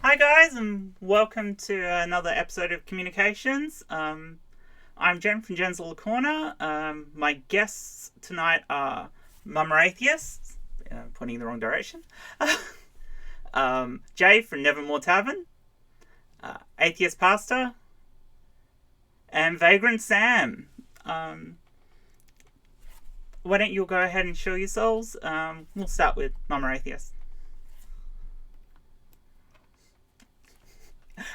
Hi guys, and welcome to another episode of Communications. I'm Jen from Jen's Little Corner. My guests tonight are Mama Atheist, pointing in the wrong direction. Jay from Nevermore Tavern, Atheist Pastor, and Vagrant Sam. Why don't you go ahead and show yourselves? We'll start with Mama Atheist.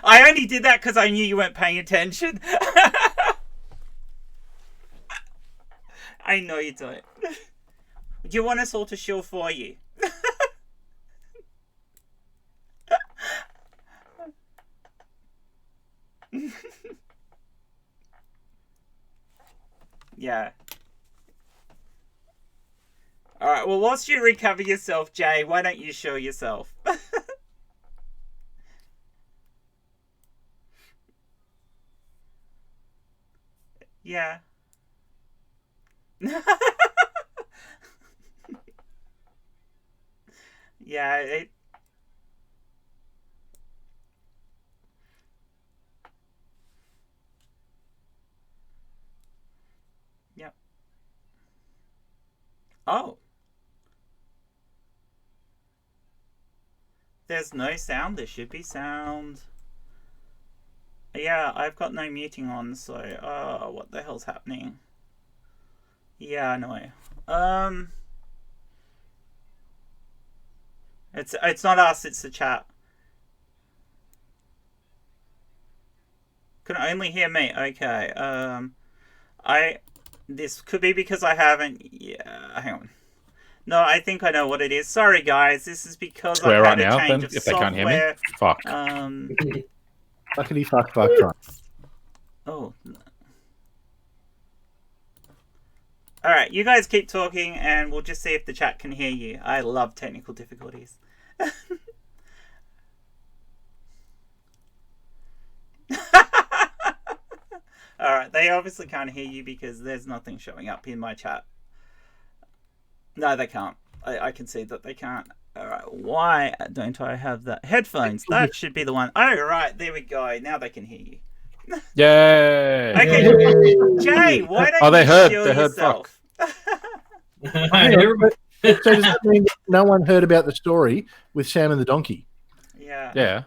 I only did that because I knew you weren't paying attention. I know you don't. Do you want us all to shill for you? Yeah. Alright, well, whilst you recover yourself, Jay, why don't you show yourself? Yeah. Yeah, Yep. Oh. There's no sound. There should be sound. Yeah, I've got no muting on, so what the hell's happening? Yeah, I know. It's not us, it's the chat. Can only hear me. Okay. This could be because I haven't. Yeah, hang on. No, I think I know what it is. Sorry, guys. This is because I've had a change of software. If they can't hear me, fuck. Fuckity fuck. Oh. Alright, you guys keep talking and we'll just see if the chat can hear you. I love technical difficulties. Alright, they obviously can't hear you because there's nothing showing up in my chat. No, they can't. I can see that they can't. Alright, why don't I have that? Headphones, that should be the one. Oh, right, there we go. Now they can hear you. Yay! Okay, Jay, why don't you show yourself? So does that mean no one heard about the story with Sam and the donkey? Yeah.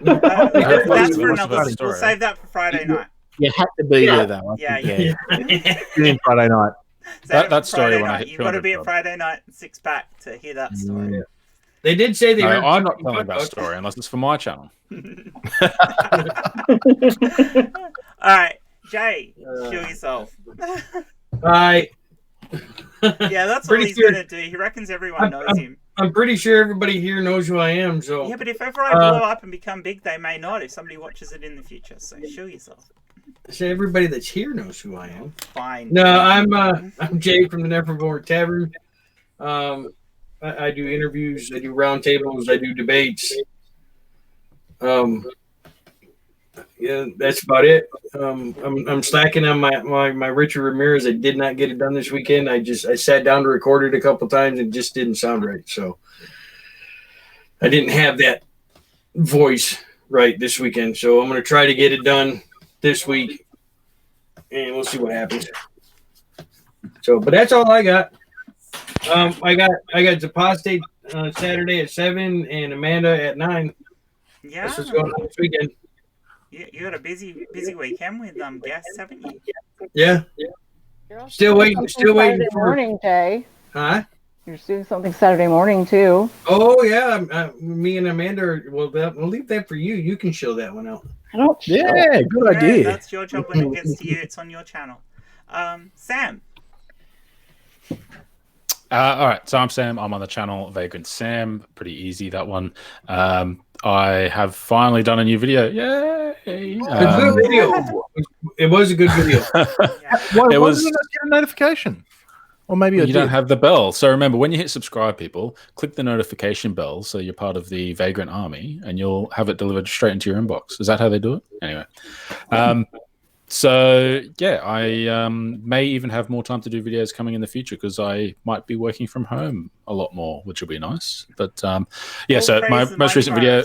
That's for another story. We'll save that for Friday night. You had to be there, though. Yeah. Friday night. That story when I hit you've got to be at Friday night 6-pack to hear that story. Yeah. They did say I'm not telling that story unless it's for my channel. Alright, Jay, show yourself. Bye. Yeah, that's what he's gonna do. He reckons everyone knows him. I'm pretty sure everybody here knows who I am, so yeah, but if ever I blow up and become big, they may not if somebody watches it in the future. So show yourself. So everybody that's here knows who I am. Fine. No, I'm Jay from the Nevermore Tavern. I do interviews, I do roundtables, I do debates. Yeah, that's about it. I'm slacking on my Richard Ramirez. I did not get it done this weekend. I sat down to record it a couple times and just didn't sound right. So I didn't have that voice right this weekend. So I'm going to try to get it done this week, and we'll see what happens. So, but that's all I got. I got Zapostate Saturday at 7 and Amanda at 9. Yeah. That's what's going on this weekend. You had a busy weekend with guests, haven't you? Yeah. Still waiting Saturday for morning, Jay. Huh? You're doing something Saturday morning too. Oh yeah, me and Amanda. We'll leave that for you. You can show that one out. I don't. Yeah, good idea. That's your job when it gets to you. It's on your channel. Sam. All right, so I'm Sam. I'm on the channel Vagrant Sam. Pretty easy, that one. I have finally done a new video. Yay! A good video. It was a good video. Why did you not get a notification? Or maybe you don't have the bell. So remember, when you hit subscribe, people, click the notification bell so you're part of the Vagrant army, and you'll have it delivered straight into your inbox. Is that how they do it? Anyway. So yeah, I may even have more time to do videos coming in the future because I might be working from home a lot more, which will be nice. But yeah, so my most recent video,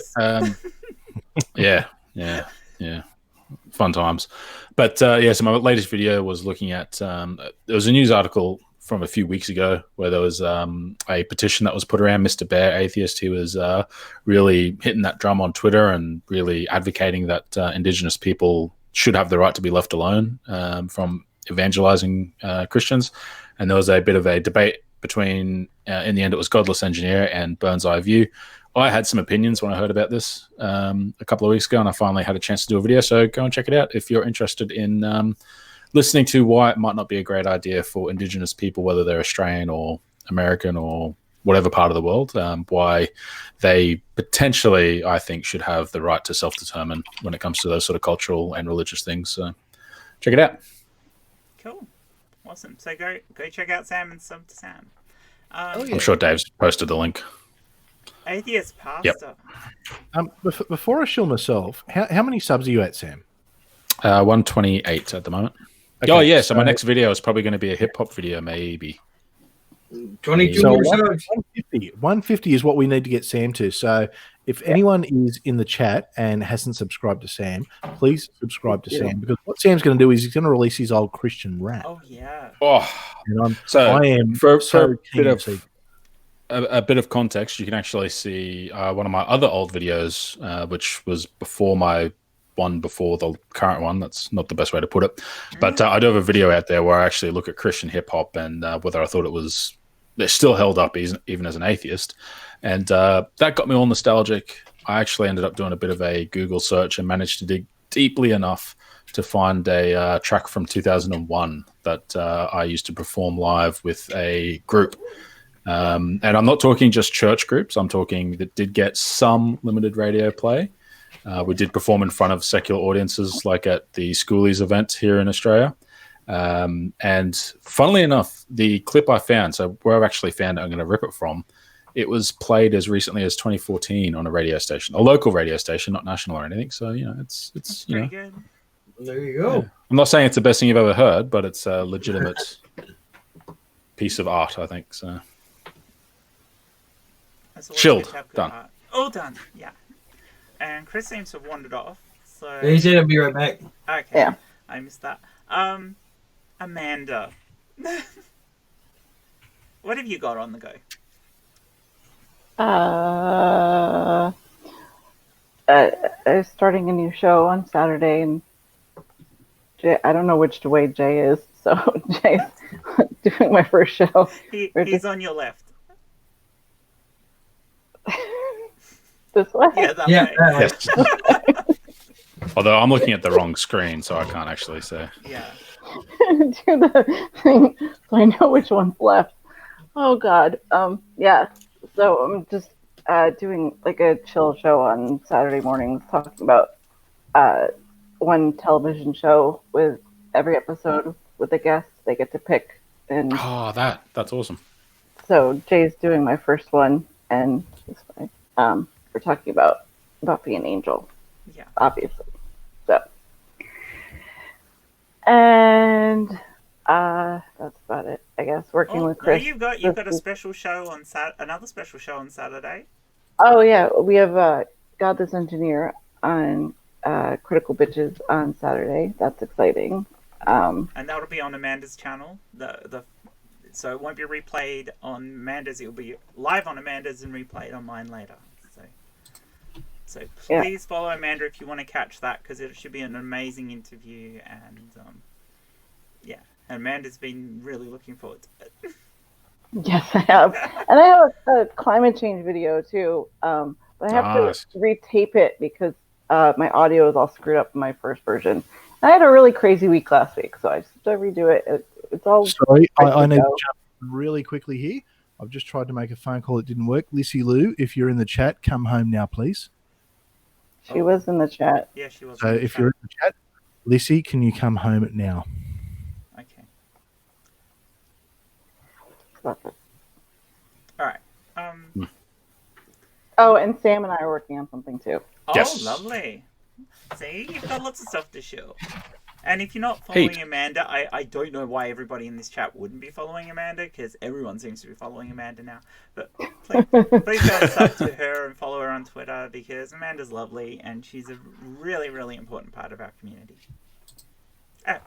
Yeah. Fun times. But so my latest video was looking at there was a news article from a few weeks ago where there was a petition that was put around. Mr. Bear, Atheist, he was really hitting that drum on Twitter and really advocating that Indigenous people should have the right to be left alone from evangelizing Christians. And there was a bit of a debate between, in the end, it was Godless Engineer and Burns Eye View. I had some opinions when I heard about this a couple of weeks ago, and I finally had a chance to do a video. So go and check it out if you're interested in listening to why it might not be a great idea for Indigenous people, whether they're Australian or American or whatever part of the world, why they potentially, I think, should have the right to self-determine when it comes to those sort of cultural and religious things. So check it out. Cool. Awesome. So go check out Sam and Sub to Sam. I'm sure Dave's posted the link. Atheist Pastor. Yep. Before I shill myself, how many subs are you at, Sam? 128 at the moment. Okay, so my next video is probably going to be a hip-hop video, maybe. 22 So more subs. 150 is what we need to get Sam to. So if anyone is in the chat and hasn't subscribed to Sam, please subscribe to Sam, because what Sam's going to do is he's going to release his old Christian rap. Oh yeah. And So I am for so a keen bit to of see. a bit of context, you can actually see one of my other old videos, which was before my one before the current one. That's not the best way to put it, but I do have a video out there where I actually look at Christian hip hop and whether I thought it still held up even as an atheist, and that got me all nostalgic. I actually ended up doing a bit of a Google search and managed to dig deeply enough to find a track from 2001 that I used to perform live with a group. And I'm not talking just church groups. I'm talking that did get some limited radio play. We did perform in front of secular audiences, like at the Schoolies event here in Australia. And funnily enough, the clip I found, so where I've actually found it, I'm going to rip it from, it was played as recently as 2014 on a radio station, a local radio station, not national or anything. So, it's Pretty good. There you go. Yeah. I'm not saying it's the best thing you've ever heard, but it's a legitimate piece of art, I think. So. Chilled. Good to have good Done. art. All done. Yeah. And Chris seems to have wandered off. So He said I'll be right back. okay. Yeah. I missed that. Amanda. What have you got on the go? I'm starting a new show on Saturday, and I don't know which way Jay is, so Jay's doing my first show. He's on your left. This way? Yeah, that Yeah. way. Yes. Although I'm looking at the wrong screen, so I can't actually say. Yeah. Do the thing so I know which one's left. Oh God. Yeah. So I'm just doing like a chill show on Saturday mornings, talking about one television show with every episode with a guest they get to pick. And Oh, that's awesome. so Jay's doing my first one, and it's fine. We're talking about Buffy and Angel, Yeah. obviously. So, and that's about it, I guess. Working with No, Chris. you've got a special show on another special show on Saturday. Oh yeah, we have God This Engineer on Critical Bitches on Saturday. That's exciting. And that'll be on Amanda's channel. So it won't be replayed on Amanda's. It'll be live on Amanda's and replayed on mine later. So please follow Amanda if you want to catch that, because it should be an amazing interview. And and Amanda's been really looking forward to it. Yes, I have, and I have a climate change video too. But I have Nice. to retape it because my audio is all screwed up in my first version. I had a really crazy week last week, so I just have to redo it. It's all. Sorry, I need to go. jump really quickly here. I've just tried to make a phone call. It didn't work. Lissy Lou, if you're in the chat, come home now, please. She was in the chat. Yeah, she was. So if you're in the chat, Lissy, can you come home now? Okay. All right. Oh, and Sam and I are working on something too. Oh, Yes. lovely. See, you've got lots of stuff to show. And if you're not following Amanda, I don't know why everybody in this chat wouldn't be following Amanda, because everyone seems to be following Amanda now. But please go sub to her and follow her on Twitter, because Amanda's lovely and she's a really, really important part of our community.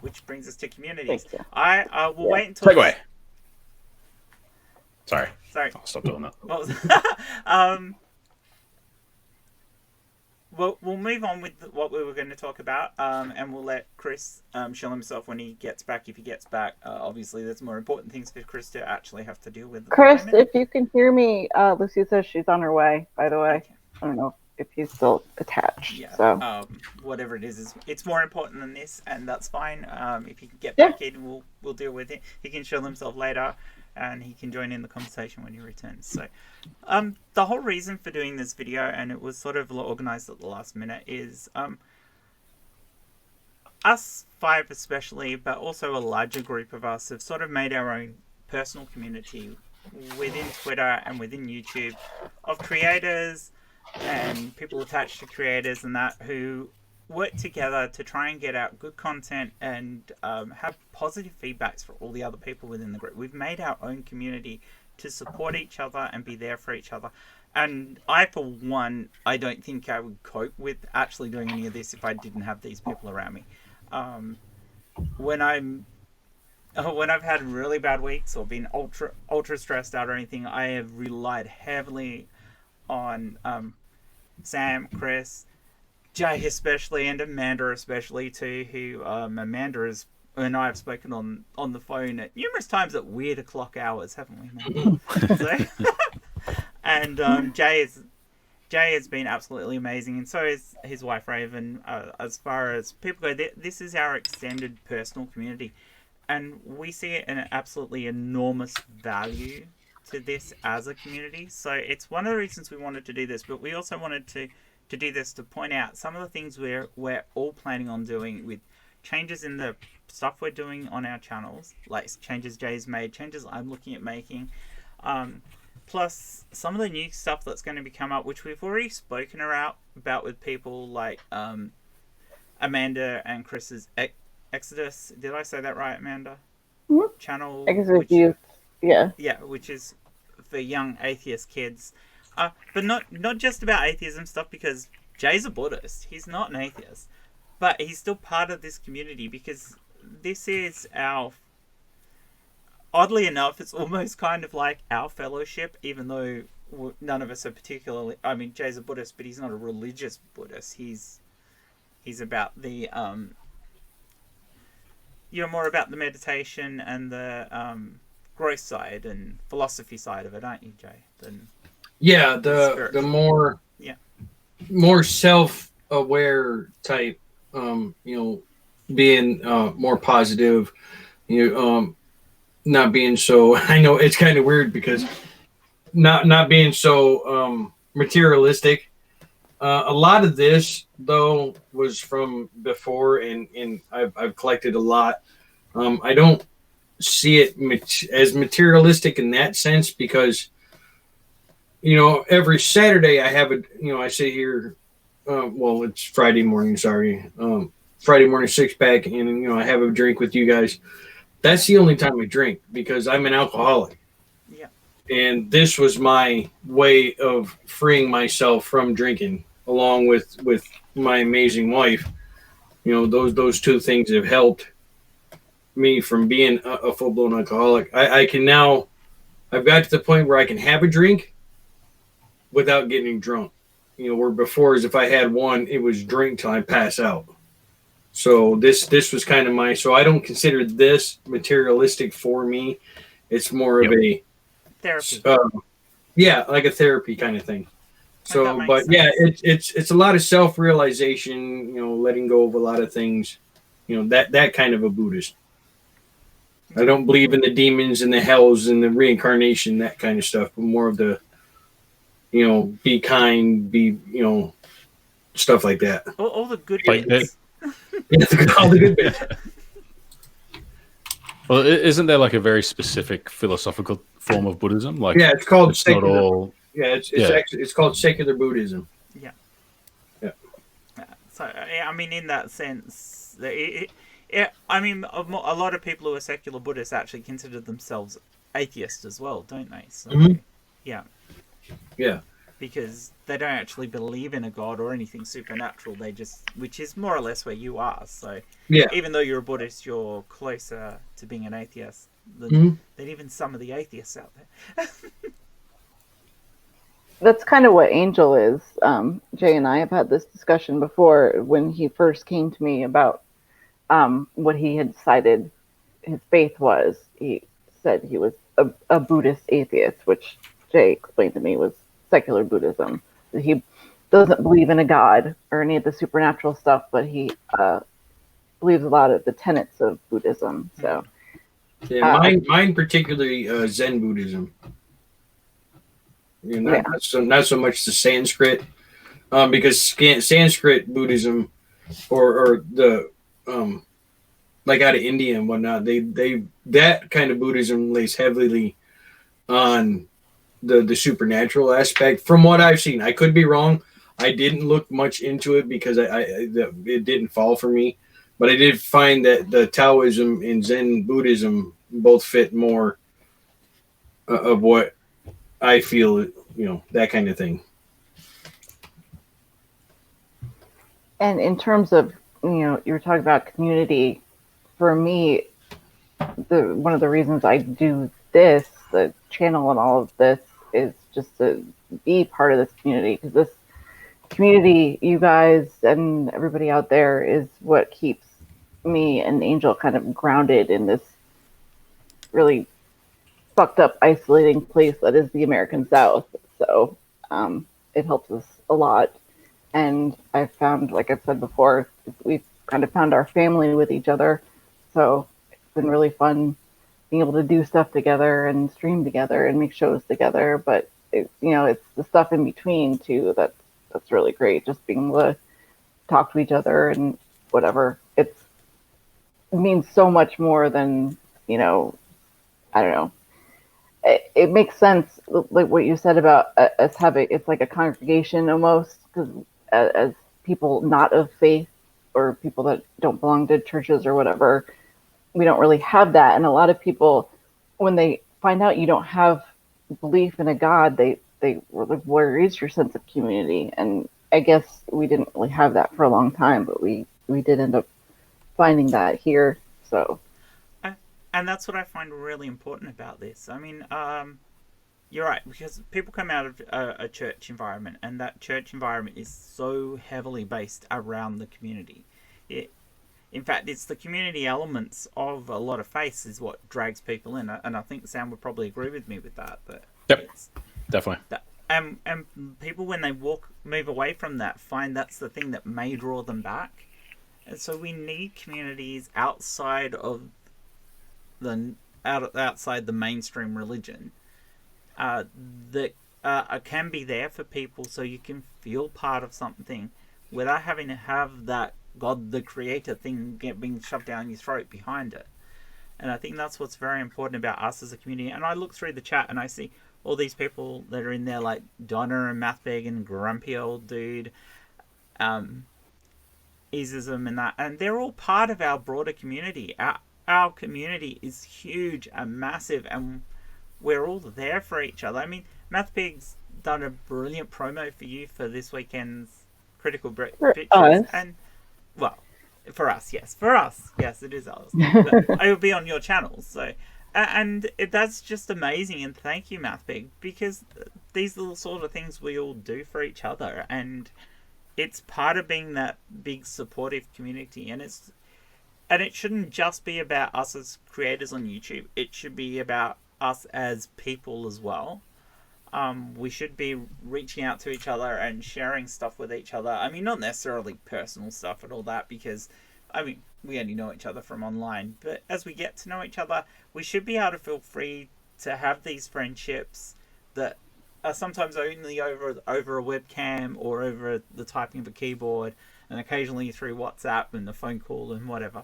Which brings us to communities. I will wait until... Takeaway. Sorry. I'll stop doing that. What was We'll move on with what we were going to talk about, and we'll let Chris show himself when he gets back, if he gets back. Obviously, there's more important things for Chris to actually have to deal with. Chris, if you can hear me, Lucy says she's on her way, by the way. Okay. I don't know if he's still attached. Yeah. So. Whatever it is, it's more important than this, and that's fine. If he can get back in, we'll deal with it. He can show himself later, and he can join in the conversation when he returns. So, the whole reason for doing this video, and it was sort of organized at the last minute, is us five especially, but also a larger group of us, have sort of made our own personal community within Twitter and within YouTube of creators and people attached to creators and that, who work together to try and get out good content and have positive feedbacks for all the other people within the group. We've made our own community to support each other and be there for each other. And I, for one, I don't think I would cope with actually doing any of this if I didn't have these people around me. When I've had really bad weeks or been ultra stressed out or anything, I have relied heavily on Sam, Chris, Jay especially, and Amanda especially too, who Amanda and I have spoken on the phone at numerous times at weird o'clock hours, haven't we? So, and Jay has been absolutely amazing, and so is his wife Raven. As far as people go, this is our extended personal community, and we see it an absolutely enormous value to this as a community. So it's one of the reasons we wanted to do this, but we also wanted to do this to point out some of the things we're all planning on doing, with changes in the stuff we're doing on our channels, like changes Jay's made, changes I'm looking at making, plus some of the new stuff that's going to be come up, which we've already spoken about with people like Amanda and Chris's Exodus. Did I say that right, Amanda? Mm-hmm. Channel. Exodus Youth. Yeah. Yeah, which is for young atheist kids. But not just about atheism stuff, because Jay's a Buddhist. He's not an atheist. But he's still part of this community, because this is our... Oddly enough, it's almost kind of like our fellowship, even though none of us are particularly... I mean, Jay's a Buddhist, but he's not a religious Buddhist. He's about the... You're more about the meditation and the growth side and philosophy side of it, aren't you, Jay? Yeah, the more self-aware type, being more positive, not being so. I know it's kind of weird because not being so materialistic. A lot of this though was from before, and I've collected a lot. I don't see it as materialistic in that sense, because every Saturday I have I sit here, well, it's Friday morning, sorry. Friday morning 6-pack, and, I have a drink with you guys. That's the only time I drink, because I'm an alcoholic. Yeah. And this was my way of freeing myself from drinking, along with my amazing wife. Those two things have helped me from being a full-blown alcoholic. I can now, I've got to the point where I can have a drink without getting drunk. Where before, is if I had one, it was drink till I pass out. So this was kind of so I don't consider this materialistic for me. It's more of a therapy. Like a therapy kind of thing. So, but yeah, it's a lot of self-realization, letting go of a lot of things, that kind of a Buddhist. I don't believe in the demons and the hells and the reincarnation, that kind of stuff, but more of the, be kind, be, stuff like that. All the good bits. All the good bits. Well, isn't there like a very specific philosophical form of Buddhism? Like, yeah, it's called it's not all. Yeah, it's called secular Buddhism. Yeah. Yeah. So I mean, in that sense, I mean, a lot of people who are secular Buddhists actually consider themselves atheists as well, don't they? So yeah, because they don't actually believe in a god or anything supernatural. They just, which is more or less where you are. So even though you're a Buddhist, you're closer to being an atheist than even some of the atheists out there. That's kind of what Angel is. Jay and I have had this discussion before when he first came to me about what he had decided his faith was. He said he was a Buddhist atheist, which Jay explained to me was secular Buddhism. He doesn't believe in a god or any of the supernatural stuff, but he believes a lot of the tenets of Buddhism. So, mine particularly Zen Buddhism. Not so much the Sanskrit, because Sanskrit Buddhism or the like out of India and whatnot, they that kind of Buddhism lays heavily on the supernatural aspect. From what I've seen, I could be wrong. I didn't look much into it because it didn't fall for me, but I did find that the Taoism and Zen Buddhism both fit more of what I feel, that kind of thing. And in terms of, you were talking about community. For me, one of the reasons I do this, the channel and all of this, is just to be part of this community, because this community, you guys and everybody out there, is what keeps me and Angel kind of grounded in this really fucked up, isolating place that is the American South. So it helps us a lot. And I've found, like I've said before, we've kind of found our family with each other. So it's been really fun being able to do stuff together and stream together and make shows together. But it's the stuff in between too that's really great. Just being able to talk to each other and whatever. It means so much more than, I don't know. It makes sense, like what you said about us having, it's like a congregation almost, because as people not of faith or people that don't belong to churches or whatever, we don't really have that. And a lot of people, when they find out you don't have belief in a God, they were like, where is your sense of community? And I guess we didn't really have that for a long time, but we did end up finding that here. So. And that's what I find really important about this. I mean, you're right, because people come out of a church environment, and that church environment is so heavily based around the community. In fact, it's the community elements of a lot of faiths is what drags people in, and I think Sam would probably agree with me with that. Yep, definitely. And people, when they move away from that, find that's the thing that may draw them back. And so we need communities outside of outside the mainstream religion that can be there for people, so you can feel part of something without having to have that God the Creator thing being shoved down your throat behind it. And I think that's what's very important about us as a community. And I look through the chat and I see all these people that are in there, like Donna and Mathbeg and Grumpy Old Dude, Isism and that, and they're all part of our broader community. Our community is huge and massive, and we're all there for each other. I mean, Mathpig's done a brilliant promo for you for this weekend's Critical Pictures. Us. And, well, for us, yes. For us, yes, it is ours. It will be on your channel. So, and that's just amazing, and thank you, Mathpig, because these little sort of things we all do for each other, and it's part of being that big supportive community, and it shouldn't just be about us as creators on YouTube. It should be about us as people as well. We should be reaching out to each other and sharing stuff with each other. I mean, not necessarily personal stuff and all that, because, I mean, we only know each other from online. But as we get to know each other, we should be able to feel free to have these friendships that are sometimes only over a webcam or over the typing of a keyboard, and occasionally through WhatsApp and the phone call and whatever.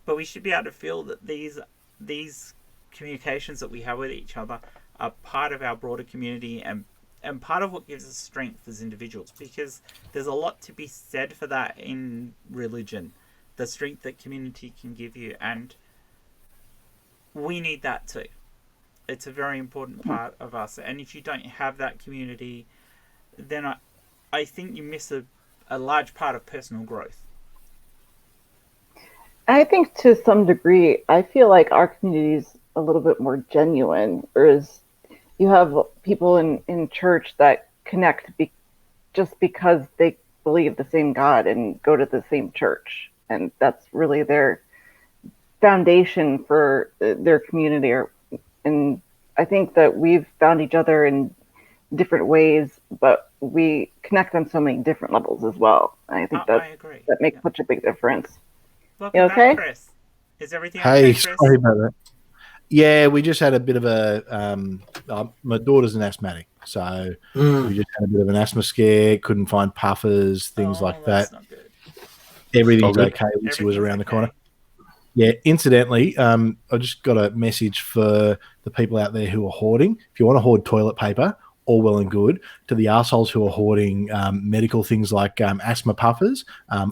But we should be able to feel that these communications that we have with each other are part of our broader community, and and part of what gives us strength as individuals, because there's a lot to be said for that in religion, the strength that community can give you, and we need that too. It's a very important part of us, and if you don't have that community, then I think you miss a large part of personal growth. I think to some degree, I feel like our community is a little bit more genuine, whereas you have people in church that connect just because they believe the same God and go to the same church. And that's really their foundation for their community. And I think that we've found each other in different ways, but we connect on so many different levels as well. And I think I agree. that makes such a big difference. Welcome You okay? back, Chris. Is everything Hey, okay, Chris? sorry about that. Yeah, we just had a bit of a. My daughter's an asthmatic, so we just had a bit of an asthma scare. Couldn't find puffers, things like that's that. not good. Everything's good. okay. Lucy was Everything's around the okay. corner. Yeah, incidentally, I just got a message for the people out there who are hoarding. If you want to hoard toilet paper, all well and good. To the assholes who are hoarding medical things like asthma puffers,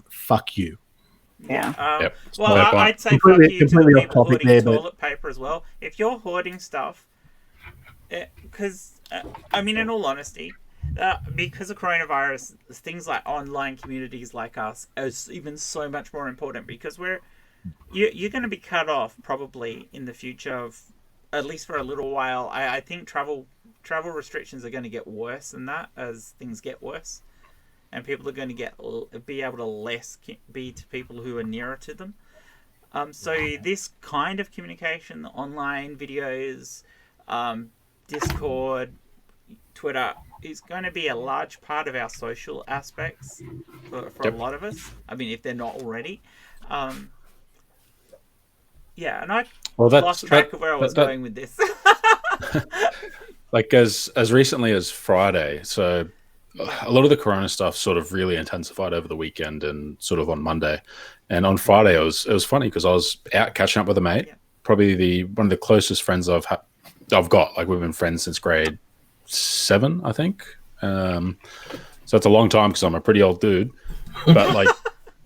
fuck you. Yeah. Yep. Well, Fair point. I'd say fuck Completely- you to the completely off people topic hoarding there, but- toilet paper as well. If you're hoarding stuff, because I mean, in all honesty, because of coronavirus, things like online communities like us is even so much more important, because you're going to be cut off probably in the future of, at least for a little while. I think travel restrictions are going to get worse than that as things get worse. And people are going to be able to less be to people who are nearer to them. So this kind of communication, the online videos, Discord, Twitter, is going to be a large part of our social aspects for a lot of us. I mean, if they're not already. Yeah, and I lost track of where I was going with this. Like as recently as Friday, so a lot of the corona stuff sort of really intensified over the weekend and sort of on Monday. And on Friday, it was funny because I was out catching up with a mate, probably one of the closest friends I've got. Like, we've been friends since grade 7, I think. So it's a long time because I'm a pretty old dude. But like,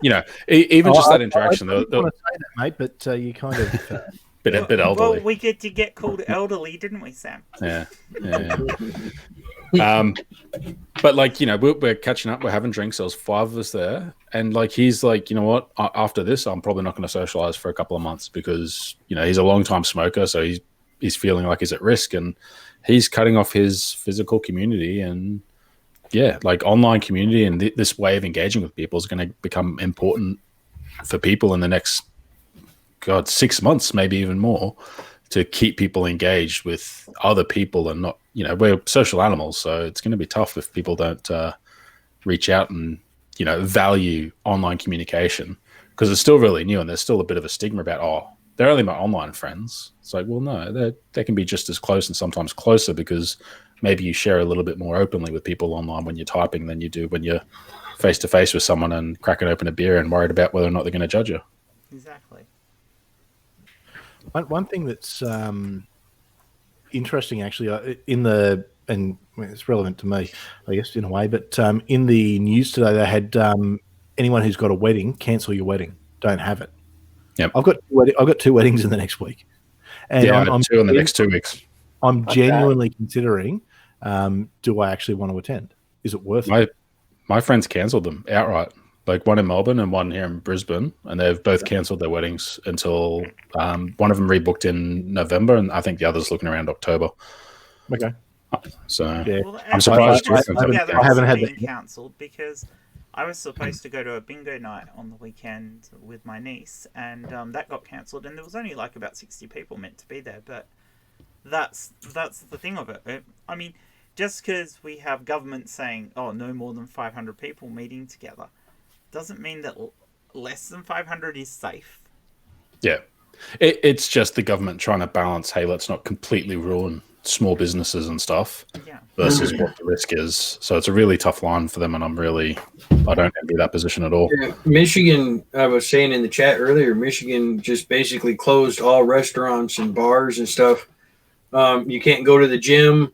you know, even just that interaction. I don't want to say that, mate, but you kind of bit elderly. Well, we get to get called elderly, didn't we, Sam? Yeah. But like, you know, we're catching up, we're having drinks. There was 5 of us there, and like, he's like, you know what? After this, I'm probably not going to socialize for a couple of months because, you know, he's a long time smoker, so he's feeling like he's at risk, and he's cutting off his physical community. And yeah, like, online community and this way of engaging with people is going to become important for people in the next 6 months, maybe even more, to keep people engaged with other people. And not, you know, we're social animals, so it's going to be tough if people don't reach out and, you know, value online communication, because it's still really new and there's still a bit of a stigma about, they're only my online friends. It's like, well, no, they can be just as close and sometimes closer, because maybe you share a little bit more openly with people online when you're typing than you do when you're face to face with someone and cracking open a beer and worried about whether or not they're going to judge you. Exactly. One thing that's interesting, actually, and it's relevant to me, I guess, in a way, but in the news today, they had anyone who's got a wedding, cancel your wedding. Don't have it. Yep. I've got 2 weddings in the next week. And I'm 2 in the next 2 weeks. I'm genuinely considering, do I actually want to attend? Is it worth it? My friends cancelled them outright. Like, one in Melbourne and one here in Brisbane, and they've both cancelled their weddings until one of them rebooked in November, and I think the other's looking around October. Okay. So Yeah. Well, I'm surprised. I haven't had that. Cancelled because I was supposed to go to a bingo night on the weekend with my niece, and that got cancelled, and there was only like about 60 people meant to be there. But that's the thing of it. I mean, just because we have government saying, no more than 500 people meeting together, doesn't mean that less than 500 is safe. Yeah. It's just the government trying to balance, hey, let's not completely ruin small businesses and stuff, versus what the risk is. So it's a really tough line for them, and I don't envy that position at all. Yeah, Michigan, I was saying in the chat earlier, Michigan just basically closed all restaurants and bars and stuff. You can't go to the gym.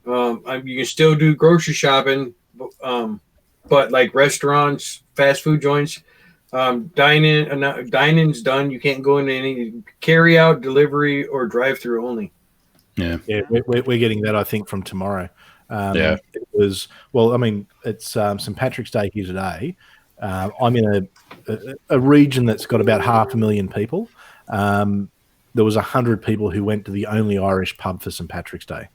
You can still do grocery shopping, but like restaurants, fast food joints, dining's done. You can't go into any carry out, delivery, or drive through only. Yeah. Yeah, we're getting that, I think, from tomorrow. Yeah. It was, well, I mean, it's St. Patrick's Day here today. I'm in a region that's got about 500,000 people. There was 100 people who went to the only Irish pub for St. Patrick's Day.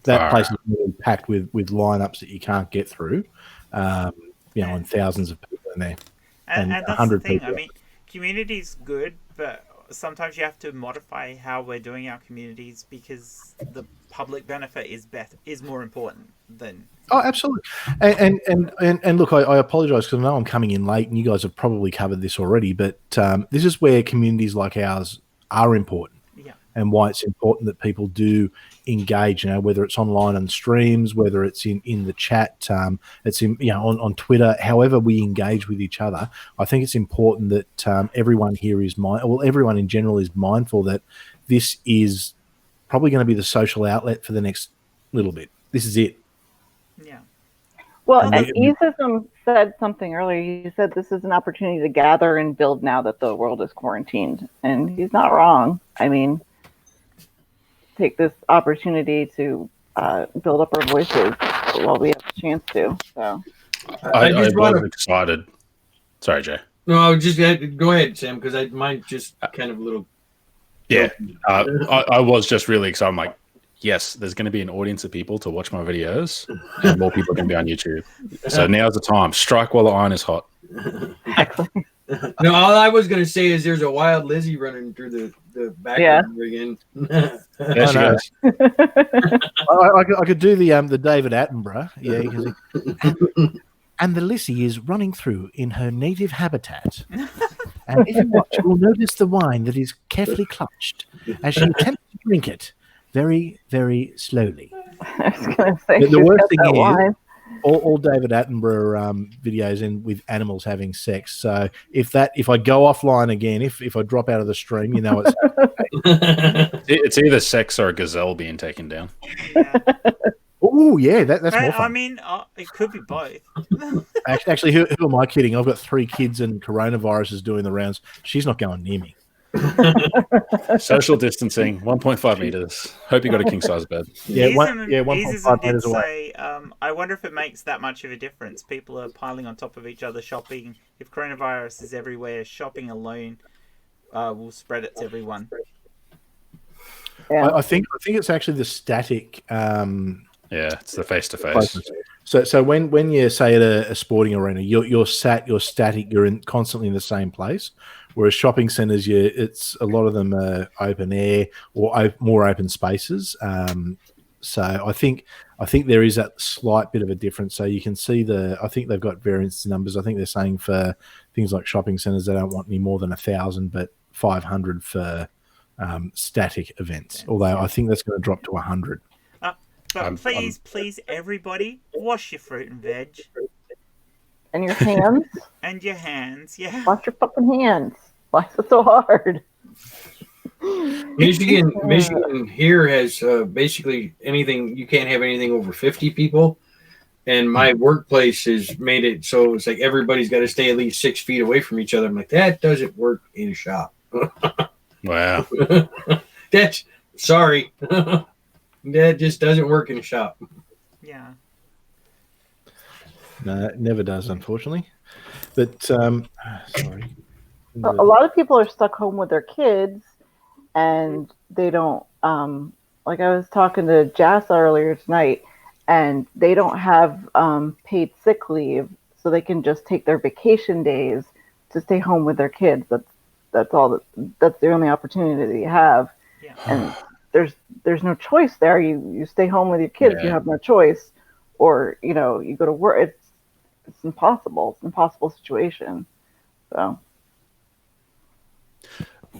That place is really packed with lineups that you can't get through, and thousands of people in there. And that's the 100 thing. people. I mean, community's good, but sometimes you have to modify how we're doing our communities because the public benefit is more important than. Oh, absolutely. And look, I apologise because I know I'm coming in late, and you guys have probably covered this already. But this is where communities like ours are important. Yeah. And why it's important that people do engage, whether it's online on streams, whether it's in the chat, it's in on Twitter, however we engage with each other. I think it's important that everyone here is everyone in general is mindful that this is probably going to be the social outlet for the next little bit. This is it. Yeah. Well, and Easism said something earlier. He said this is an opportunity to gather and build now that the world is quarantined, and he's not wrong. I mean, take this opportunity to build up our voices while we have a chance to. So, I was excited. Sorry, Jay. No, I was just go ahead, Sam, because mine's just kind of a little. Yeah, I was just really excited. I'm like, yes, there's going to be an audience of people to watch my videos, and more people are going to be on YouTube. So now's the time. Strike while the iron is hot. No, all I was going to say is there's a wild Lizzie running through the background again. There she goes. I could do the David Attenborough. Yeah. And the Lissy is running through in her native habitat. And if you watch, you will notice the wine that is carefully clutched as she attempts to drink it very, very slowly. I was going to say, the worst thing is, all David Attenborough videos end with animals having sex. So if I go offline again, if I drop out of the stream, it's it's either sex or a gazelle being taken down. Yeah. Oh yeah, that's more fun. I mean, it could be both. Actually, who am I kidding? I've got 3 kids and coronavirus is doing the rounds. She's not going near me. Social distancing, 1.5 meters. Hope you got a king size bed. Yeah, 1.5 meters away. I wonder if it makes that much of a difference. People are piling on top of each other shopping. If coronavirus is everywhere, shopping alone will spread it to everyone. Yeah. I think it's actually the static. Yeah, it's the face-to-face. So when you say at a sporting arena, you're static, you're constantly in the same place. Whereas shopping centres, it's a lot of them are open air or more open spaces. So I think there is that slight bit of a difference. So you can see I think they've got variance numbers. I think they're saying for things like shopping centres, they don't want any more than 1,000, but 500 for static events. Although I think that's going to drop to 100. But please, everybody, wash your fruit and veg. And your hands. And your hands, yeah. Wash your fucking hands. Why is it so hard? Michigan here has basically anything. You can't have anything over 50 people. And my workplace has made it so it's like everybody's got to stay at least 6 feet away from each other. I'm like, that doesn't work in a shop. Wow. That's sorry. That just doesn't work in a shop. Yeah. No, it never does, unfortunately. But sorry. A lot of people are stuck home with their kids, and they don't. Like I was talking to Jassa earlier tonight, and they don't have paid sick leave, so they can just take their vacation days to stay home with their kids. That's all. That's the only opportunity that you have. Yeah. And there's no choice there. You stay home with your kids. Yeah. You have no choice, or you go to work. It's impossible. It's an impossible situation. So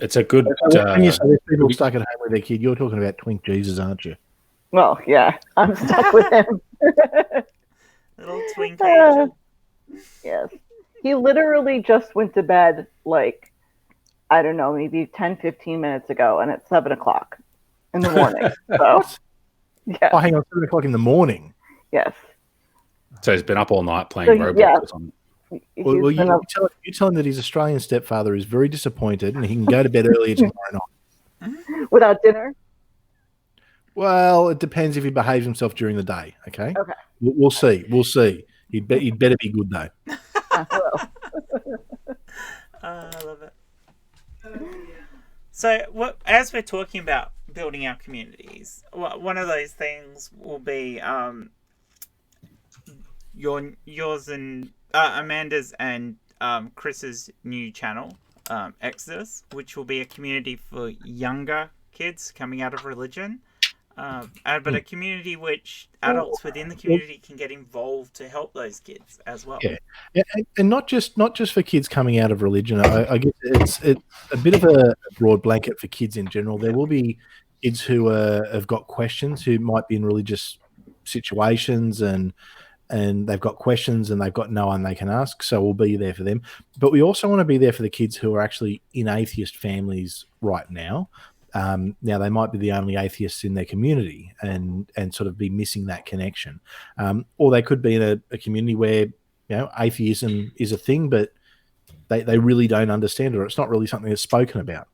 it's a good. When you say there's people stuck at home with their kid, you're talking about Twink Jesus, aren't you? Well, yeah, I'm stuck with him. Little twink angel. Yes, he literally just went to bed like I don't know, maybe 10, 15 minutes ago, and it's 7:00 in the morning. So Yeah. Oh, hang on, 7 o'clock in the morning. Yes. So he's been up all night playing So, Roblox yeah. or something. Well, He's been up- you tell him that his Australian stepfather is very disappointed and he can go to bed earlier tomorrow night. without dinner. Well, it depends if he behaves himself during the day. Okay. Okay. We'll see. We'll see. He'd better be good though. Well, I love it. So, as we're talking about building our communities, one of those things will be yours and Amanda's and Chris's new channel, Exodus, which will be a community for younger kids coming out of religion, but a community which adults within the community can get involved to help those kids as well. Yeah, and not just for kids coming out of religion. I guess it's a bit of a broad blanket for kids in general. There will be kids who have got questions, who might be in religious situations and they've got questions and they've got no one they can ask. So we'll be there for them. But we also want to be there for the kids who are actually in atheist families right now. Now they might be the only atheists in their community and sort of be missing that connection. Or they could be in a community where, atheism is a thing, but they really don't understand it, or it's not really something that's spoken about.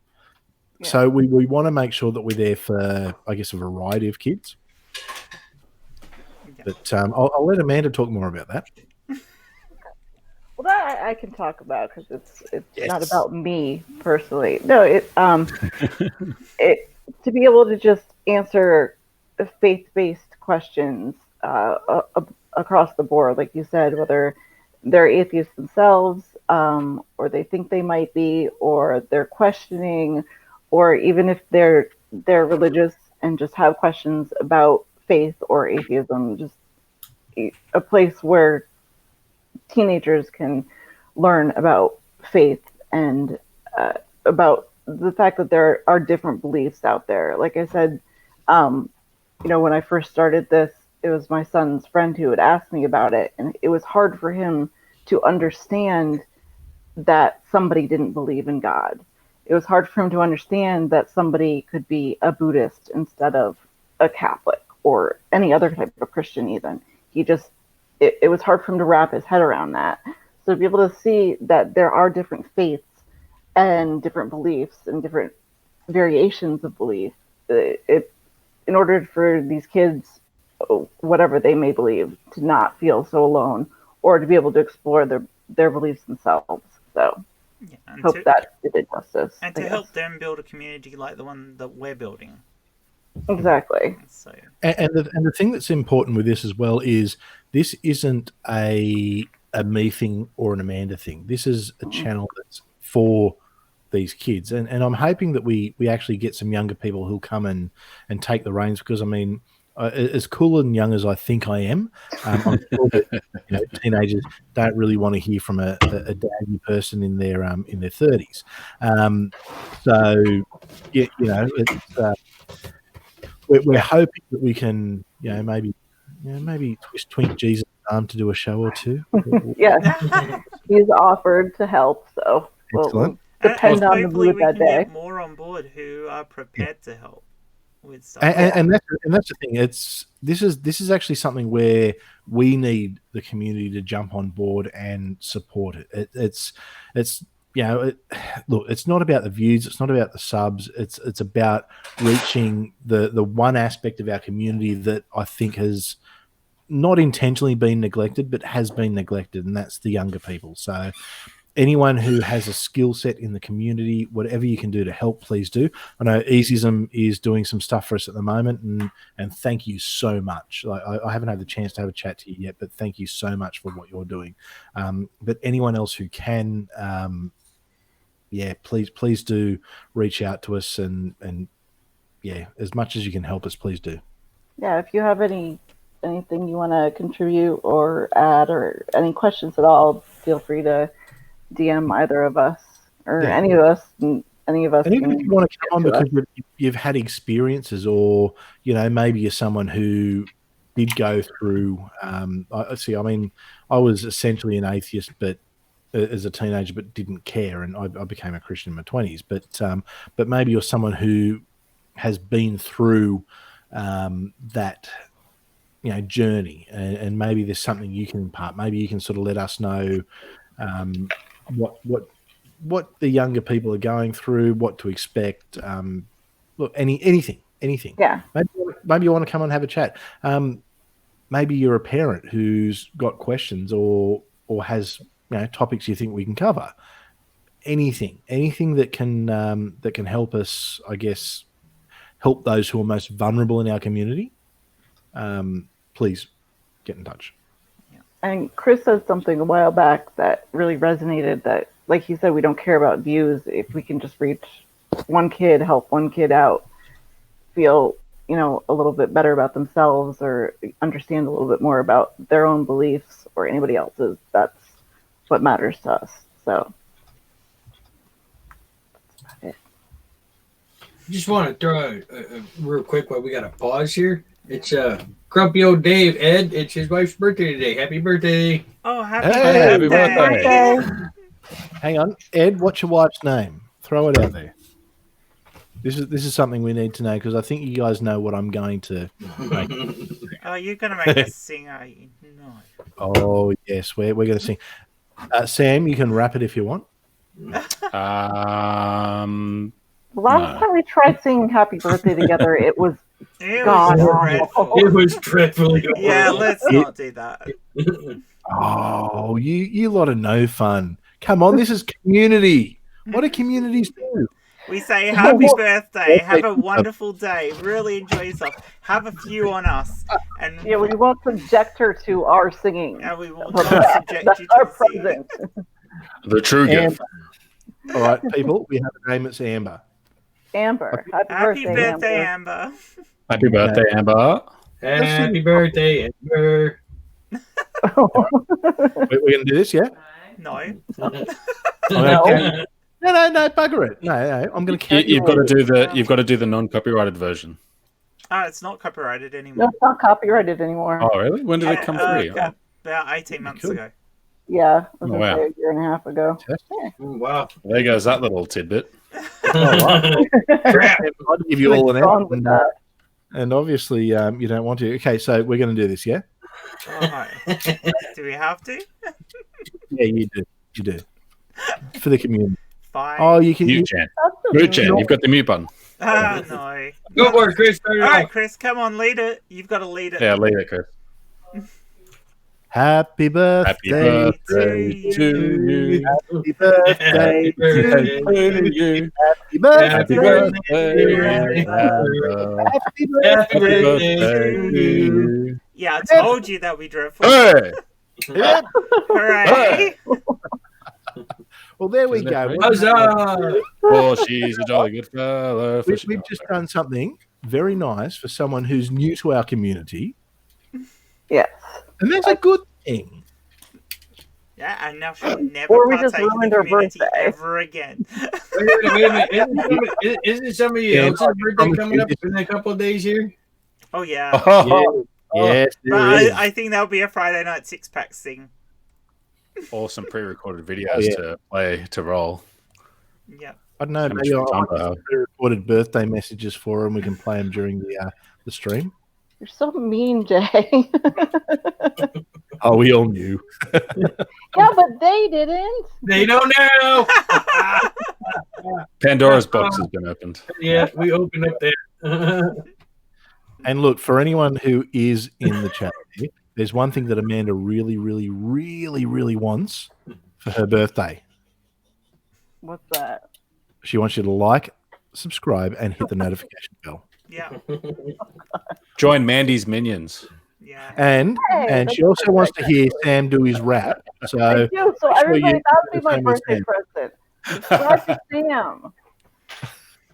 Yeah. So we want to make sure that we're there for, I guess, a variety of kids. But I'll let Amanda talk more about that. Well, that I can talk about because it's not about me personally. No, to be able to just answer faith-based questions across the board, like you said, whether they're atheists themselves, or they think they might be, or they're questioning, or even if they're religious and just have questions about faith or atheism, just a place where teenagers can learn about faith and about the fact that there are different beliefs out there. Like I said, when I first started this, it was my son's friend who had asked me about it, and it was hard for him to understand that somebody didn't believe in God. It was hard for him to understand that somebody could be a Buddhist instead of a Catholic or any other type of Christian even. It was hard for him to wrap his head around that. So to be able to see that there are different faiths and different beliefs and different variations of belief, in order for these kids, whatever they may believe, to not feel so alone or to be able to explore their beliefs themselves. So hope that it did justice. And to help them build a community like the one that we're building. Exactly. So. And the thing that's important with this as well is this isn't a me thing or an Amanda thing. This is a channel that's for these kids. And I'm hoping that we actually get some younger people who'll come and take the reins, because, I mean, as cool and young as I think I am, I'm sure that teenagers don't really want to hear from a daddy person in their 30s. So it's we're hoping that we can maybe twink Jesus' arm to do a show or two. Yeah, he's offered to help, so we'll depend on the mood that day. Get more on board who are prepared to help. With stuff. And that's the thing. This is actually something where we need the community to jump on board and support it. It's look, it's not about the views, it's not about the subs. It's about reaching the one aspect of our community that I think has not intentionally been neglected, but has been neglected, and that's the younger people. So anyone who has a skill set in the community, whatever you can do to help, please do. I know Easyism is doing some stuff for us at the moment, and thank you so much. I haven't had the chance to have a chat to you yet, but thank you so much for what you're doing. But anyone else who can, please do reach out to us, and as much as you can help us, please do. Yeah, if you have anything you want to contribute or add, or any questions at all, feel free to DM either of us or any of us. And even if you want to come on because you've had experiences, or maybe you're someone who did go through. I was essentially an atheist, but as a teenager, but didn't care, and I became a Christian in my 20s. But maybe you're someone who has been through that journey, and maybe there's something you can impart. Maybe you can sort of let us know what the younger people are going through, what to expect. Look, anything. Yeah. Maybe you want to come and have a chat. Maybe you're a parent who's got questions or has topics you think we can cover. Anything that can help us, I guess, help those who are most vulnerable in our community. Please get in touch. And Chris said something a while back that really resonated, that, like he said, we don't care about views. If we can just reach one kid, help one kid out, feel, a little bit better about themselves or understand a little bit more about their own beliefs or anybody else's, that's what matters to us. So that's about it. Just want to throw a real quick while we got a pause here. It's grumpy old Dave, Ed. It's his wife's birthday today. Happy birthday. Oh, happy Happy birthday. birthday. Hang on, Ed. What's your wife's name? Throw it out there. This is something we need to know, because I think you guys know what I'm going to make. Oh, you're going to make us sing, are you? No. Oh, yes, we're going to sing. Sam, you can rap it if you want. Last No. time we tried singing Happy Birthday together, it was It God was awful. dreadful. It was dreadfully horrible. Yeah, let's not do that. Oh, you lot are no fun. Come on, this is community. What do communities do? We say happy birthday, have a wonderful day, really enjoy yourself, have a few on us, and Yeah, we won't subject her to our singing. we will That's not subject you our to the singing. present. The true gift. All right, people, we have a name. It's Amber. Amber, Happy birthday, Amber. Amber. Happy birthday, Amber. Happy birthday, Amber. We're going to do this, yeah? No. No, bugger it. No, I'm going to count You've got to do the non-copyrighted version. Oh, it's not copyrighted No, anymore. it's not copyrighted anymore. Oh, really? When did it come free? About 18 months Cool. ago. Yeah, it was Oh, wow. a year and a half ago. Wow. There goes that little tidbit. Crap. I'll give you all an Wrong with that. and obviously you don't want to. Okay, so we're going to do this, yeah? Alright. Do we have to? Yeah, you do. For the community. Fine. Oh, you can. Mute, Jan. That's Mute, Jan. You've got the mute button. Ah, no. Go for it, Chris. Start it Alright, off. Chris, come on, lead it. You've got to lead it. Yeah, leave it, Chris. Happy birthday. Happy birthday to you. Happy birthday. Happy birthday to you. Happy birthday. Happy birthday. Amber. Happy birthday. Happy birthday to you. Yeah, I told you that would be dreadful. Hey! Yeah. Hooray! Well, there we Isn't it go. great? Huzzah! Oh, she's a jolly good fellow. We've just done something very nice for someone who's new to our community, Yes. and that's a good thing. Yeah, and now she'll never Or we just partake in ruined the her community birthday. ever again. Wait a minute. Isn't somebody Yeah, else's birthday I'm coming up confused. in a couple of days here? Oh, yeah. Oh, Yes, there But is. I think that'll be a Friday night six-pack thing. awesome pre-recorded videos Oh, yeah. to play to roll. Yeah. I don't know. How much Maybe free I'll time do I have have? pre-recorded birthday messages for them. We can play them during the stream. You're so mean, Jay. Oh, we all knew. Yeah, but they didn't. They don't know. Pandora's box has been opened. Yeah, we opened up there. And look, for anyone who is in the chat, here, there's one thing that Amanda really, really, really, really wants for her birthday. What's that? She wants you to like, subscribe, and hit the notification bell. Yeah. Join Mandy's Minions. Yeah. And Hey, she that's also wants to perfect. hear Sam do his rap. I So do. So make sure everybody, you- that would be my Sam is birthday Sam. present. Subscribe to Sam.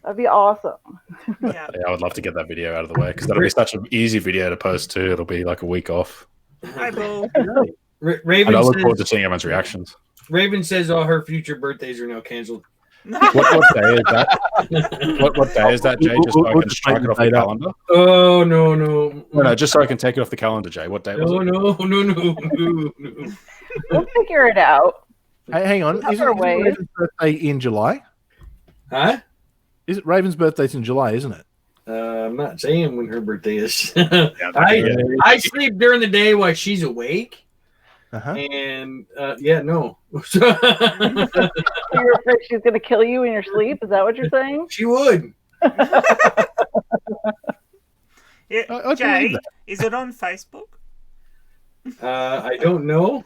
That'd be awesome. Yeah. Yeah, I would love to get that video out of the way because that'll be such an easy video to post too. It'll be like a week off. Hi, Bull. Raven And I look forward to says, seeing everyone's reactions. Raven says all her future birthdays are now canceled. What day is that? What day is that, Jay? Just so I We'll can just strike make it off the the date up. calendar. Oh, no. No, just so I can take it off the calendar, Jay. What day was No, it? no. We'll figure it out. Hey, hang on. Have Isn't her isn't way. Raven's birthday in July? Huh? Is it Raven's birthday's in July, isn't it? I'm not saying when her birthday is. I sleep during the day while she's awake. And no. You're afraid she's going to kill you in your sleep? Is that what you're saying? She would. Yeah, Jay, is it on Facebook? I don't know.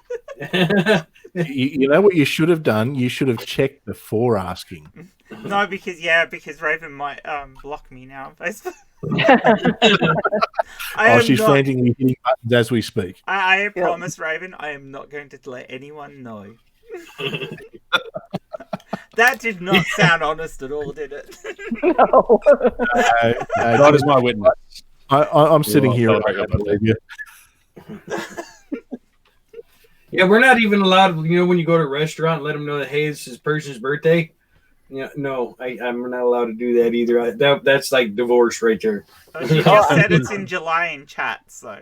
You know what you should have done? You should have checked before asking. No, because Raven might block me now on Facebook. She's frantically hitting buttons as we speak. I promise, Raven, I am not going to let anyone know. That did not sound honest at all, did it? No. God is my witness. I'm sitting here. I believe you. Yeah, we're not even allowed. When you go to a restaurant, let them know that, hey, it's this person's birthday. Yeah, no, I'm not allowed to do that either. That's like divorce right there. She just said it's in July in chat, so.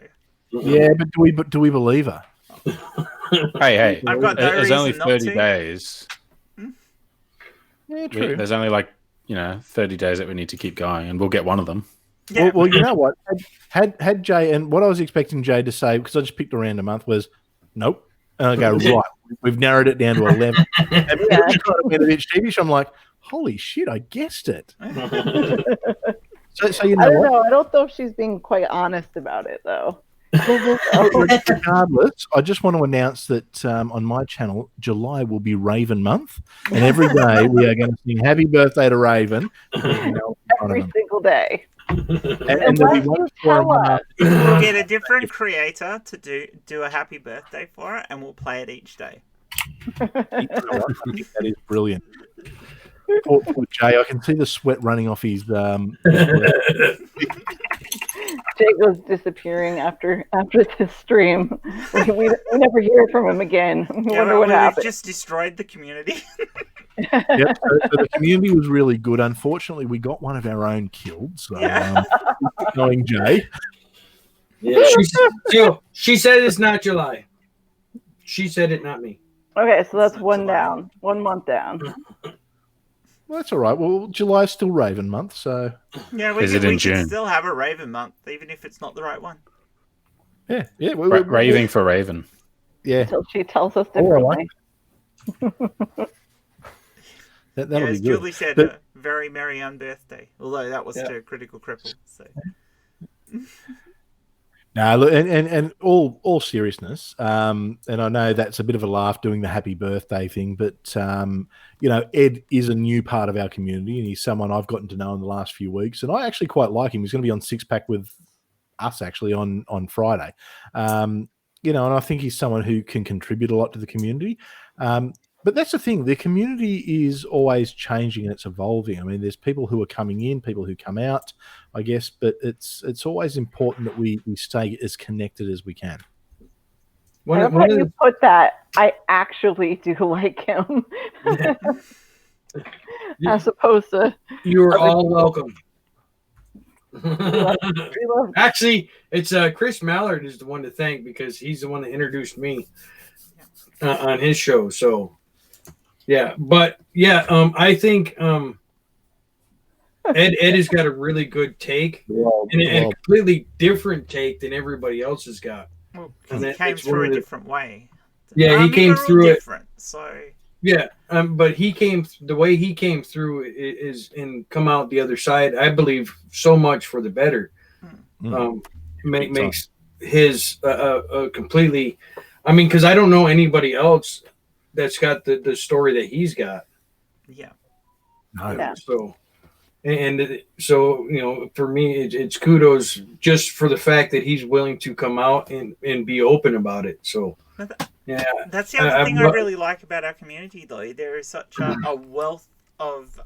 Yeah, but do we believe her? Hey, I've got no there's only reason 30 not to. days. Yeah, true. There's only 30 days that we need to keep going, and we'll get one of them. Yeah. Well, you know what? Had Jay, and what I was expecting Jay to say, because I just picked a random month, was nope. And I go, right, we've narrowed it down to 11. And kind of been a bit sheepish. I'm like, holy shit, I guessed it. So you know I don't know. I don't know if she's being quite honest about it, though. Regardless, I just want to announce that on my channel, July will be Raven month, and every day we are going to sing "Happy Birthday" to Raven Every single day. And there'll be one We'll get a different creator to do a happy birthday for it, and we'll play it each day. I think that is brilliant. Poor Jay, I can see the sweat running off his. Jake was disappearing after this stream. We never hear from him again. We wonder what happened. We've just destroyed the community. Yep, so the community was really good. Unfortunately, we got one of our own killed. So, knowing Jay. Yeah, she said it's not July. She said it, not me. Okay, so that's one down. 1 month down. Well, that's all right. Well, July's still Raven month, so Yeah, we can still have a Raven month, even if it's not the right one. yeah. Raving for Raven. Yeah, Until she tells us differently. that'll be good. Julie said, "Very merry unbirthday," although that was to Critical Cripple. So. No, look, and all seriousness, and I know that's a bit of a laugh doing the happy birthday thing, but Ed is a new part of our community, and he's someone I've gotten to know in the last few weeks, and I actually quite like him. He's going to be on Six Pack with us actually on Friday, and I think he's someone who can contribute a lot to the community. But that's the thing. The community is always changing and it's evolving. I mean, there's people who are coming in, people who come out, I guess, but it's always important that we stay as connected as we can. I love how you put that. I actually do like him. As opposed to... You're all welcome. Actually, it's Chris Mallard is the one to thank because he's the one that introduced me on his show. So... I think Ed has got a really good take and a completely different take than everybody else has got. Well, because he came through a different way. Yeah, he came through it different. So yeah, but the way he came through is and come out the other side. I believe so much for the better. Makes his completely. I mean, because I don't know anybody else that's got the story that he's got. Yeah. No. Yeah. So for me, it's kudos just for the fact that he's willing to come out and be open about it. So, yeah. That's the other thing I really like about our community, though. There is such a wealth of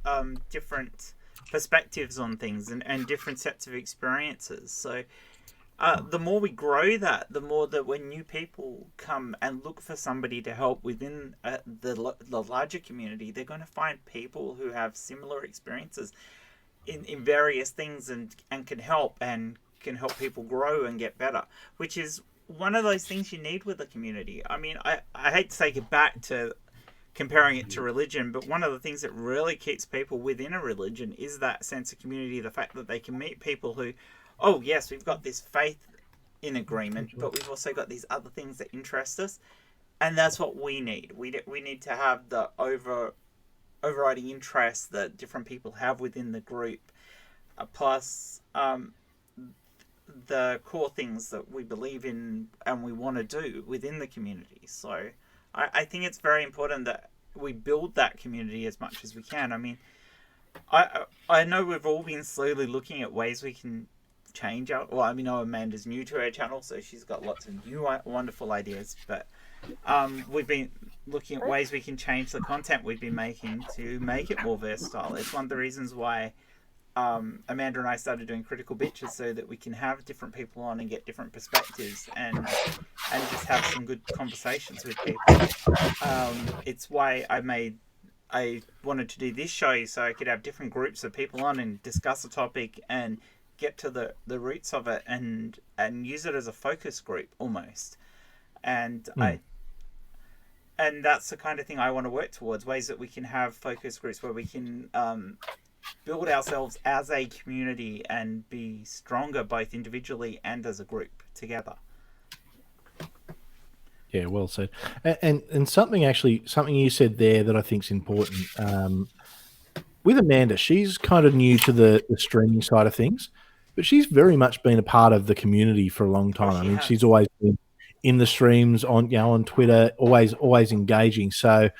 different perspectives on things and different sets of experiences. So, the more we grow that, the more that when new people come and look for somebody to help within the larger community, they're going to find people who have similar experiences in various things and can help people grow and get better, which is one of those things you need with a community. I mean, I hate to take it back to comparing it to religion, but one of the things that really keeps people within a religion is that sense of community, the fact that they can meet people who, oh yes, we've got this faith in agreement, but we've also got these other things that interest us, and that's what we need. We need to have the overriding interest that different people have within the group, plus the core things that we believe in and we want to do within the community. So I think it's very important that we build that community as much as we can. I mean, I know we've all been slowly looking at ways we can change our... Well, I mean, Amanda's new to her channel, so she's got lots of new wonderful ideas. But we've been looking at ways we can change the content we've been making to make it more versatile. It's one of the reasons why Amanda and I started doing Critical Bitches, so that we can have different people on and get different perspectives and just have some good conversations with people. It's why I wanted to do this show, so I could have different groups of people on and discuss a topic and get to the roots of it and use it as a focus group almost. And and that's the kind of thing I want to work towards, ways that we can have focus groups where we can build ourselves as a community and be stronger both individually and as a group together. Yeah, well said. And something you said there that I think is important. With Amanda, she's kind of new to the streaming side of things, but she's very much been a part of the community for a long time. I mean, she's always been in the streams on Twitter, always engaging. So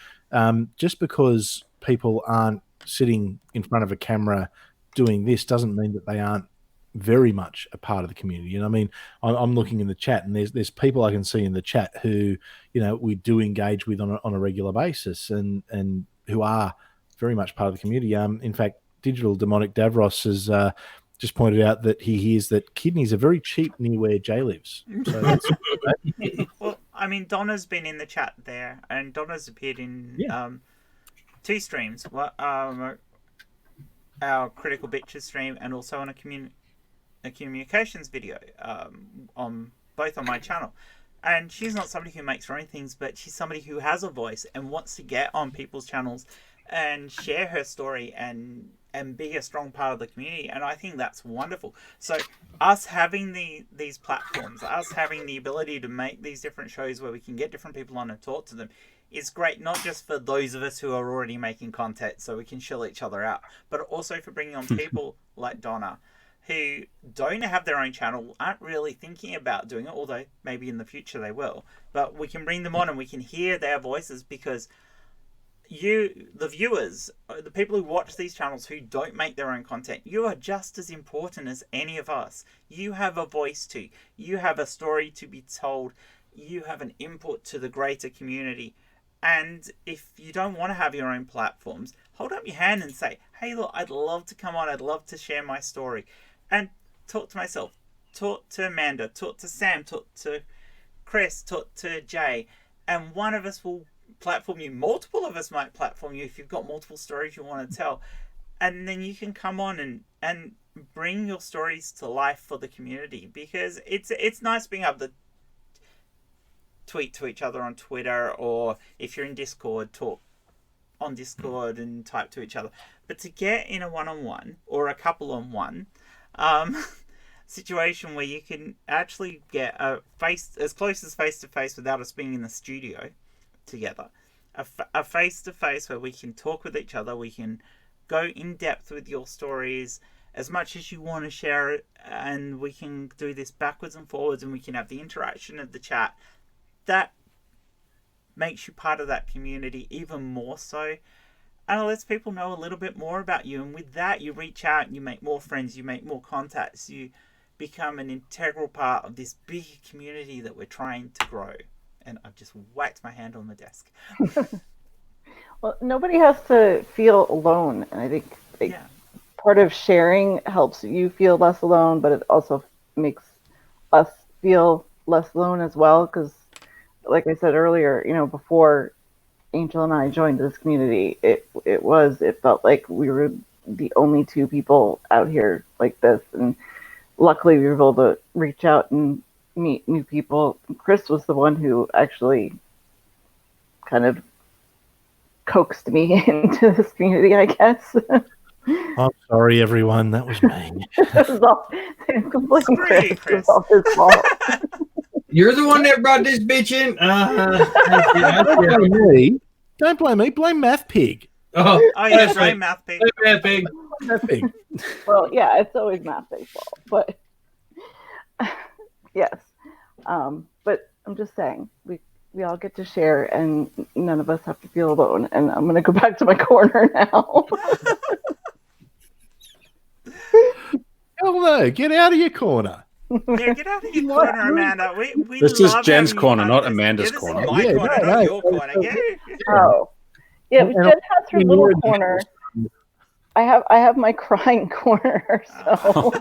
just because people aren't sitting in front of a camera doing this doesn't mean that they aren't very much a part of the community. And I mean, I'm looking in the chat, and there's people I can see in the chat who, we do engage with on a regular basis, and who are very much part of the community. In fact, Digital Demonic Davros has just pointed out that he hears that kidneys are very cheap near where Jay lives. So that's well, I mean, Donna's been in the chat there, and Donna's appeared in 2 streams. Our Critical Bitches stream, and also on a communications video on my channel. And she's not somebody who makes her own things, but she's somebody who has a voice and wants to get on people's channels and share her story and be a strong part of the community. And I think that's wonderful. So us having these platforms, us having the ability to make these different shows where we can get different people on and talk to them, is great, not just for those of us who are already making content so we can shill each other out, but also for bringing on people like Donna, who don't have their own channel, aren't really thinking about doing it, although maybe in the future they will. But we can bring them on and we can hear their voices, because the viewers, the people who watch these channels who don't make their own content, you are just as important as any of us. You have a voice too. You have a story to be told. You have an input to the greater community. And if you don't want to have your own platforms, hold up your hand and say, hey, look, I'd love to come on. I'd love to share my story. And talk to myself, talk to Amanda, talk to Sam, talk to Chris, talk to Jay. And one of us will platform you. Multiple of us might platform you if you've got multiple stories you want to tell. And then you can come on and bring your stories to life for the community. Because it's nice being able to tweet to each other on Twitter, or if you're in Discord, talk on Discord and type to each other. But to get in a one-on-one or a couple-on-one situation where you can actually get as close as face-to-face without us being in the studio together, a face-to-face where we can talk with each other, we can go in depth with your stories as much as you want to share it, and we can do this backwards and forwards, and we can have the interaction of the chat. That makes you part of that community even more so, and it lets people know a little bit more about you. And with that, you reach out and you make more friends, you make more contacts, you become an integral part of this big community that we're trying to grow. And I've just whacked my hand on the desk. Well, nobody has to feel alone, and I think part of sharing helps you feel less alone, but it also makes us feel less alone as well, because like I said earlier, before Angel and I joined this community, it felt like we were the only 2 people out here like this, and luckily we were able to reach out and meet new people. Chris was the one who actually kind of coaxed me into this community, I guess. I'm sorry, everyone. That was me. It was all completely Screw you, Chris. It was all his fault. You're the one that brought this bitch in. Don't blame me. Blame Math Pig. Oh yeah, that's blame right. Math Pig. Math Pig. Math Pig. Well, yeah, it's always Math Pig's fault, but yes. But I'm just saying, we all get to share, and none of us have to feel alone. And I'm gonna go back to my corner now. Hell no! Get out of your corner. Yeah, get out of your corner, Amanda. We This is love Jen's having you corner, part not of this. Amanda's Yeah, this corner. Is my Yeah, corner, no, not no. your corner. Yeah. Oh, yeah. But And- Jen has her and little you're- corner. I have my crying corner. So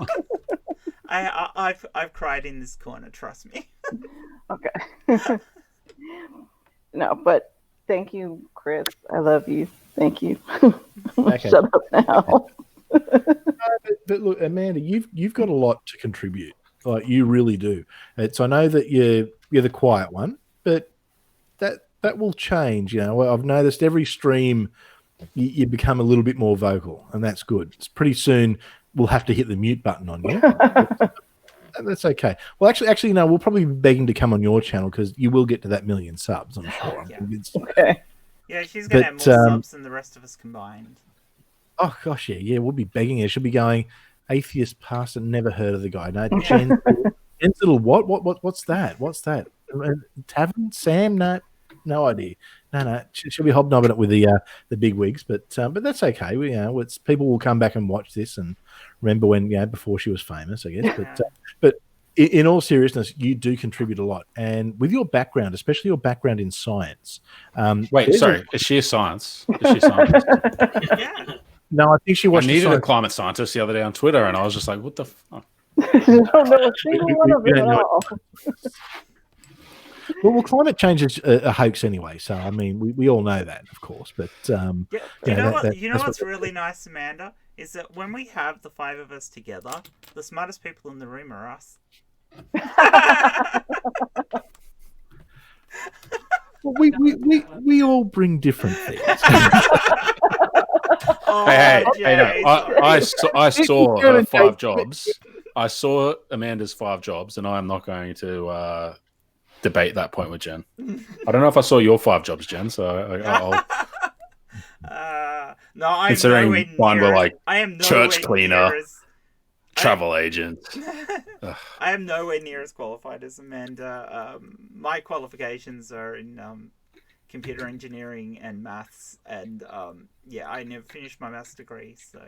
I've cried in this corner. Trust me. okay. No, but thank you, Chris. I love you. Thank you. Okay. Shut up now. But look, Amanda, you've got a lot to contribute. Like you really do. So I know that you're the quiet one, but that will change. You know, I've noticed every stream you become a little bit more vocal, and that's good. It's pretty soon we'll have to hit the mute button on you. That's okay. Well, actually, no. We'll probably be begging to come on your channel because you will get to that 1 million subs. I'm sure. Yeah. Okay. Yeah, she's gonna have But, more subs than the rest of us combined. Oh gosh, yeah. We'll be begging her. She'll be going. Atheist Pastor. Never heard of the guy. No, Jen's little what? What's that? What's that? Tavern Sam? No idea. No. She'll be hobnobbing it with the big wigs, but that's okay. It's people will come back and watch this and remember when before she was famous, I guess. But in all seriousness, you do contribute a lot, and with your background, especially your background in science. Wait, sorry. Is she a science? Is she a scientist? Yeah. No, I think she I watched. needed a science. climate scientist the other day on Twitter, and I was just like, "What the fuck?" I don't know a single one of them at all. Well, climate change is a hoax anyway. So I mean, we all know that, of course. But Yeah. you know What's that's really nice, Amanda, is that when we have the 5 of us together, the smartest people in the room are us. we all bring different things. Oh, Hey, no, Jason. I saw her 5 jobs. I saw Amanda's 5 jobs, and I'm not going to debate that point with Jen. I don't know if I saw your 5 jobs, Jen. So I'll No, I'm considering nowhere mine near were like I am church nowhere cleaner. near as- travel agent. I am nowhere near as qualified as Amanda. My qualifications are in computer engineering and maths, and I never finished my maths degree, so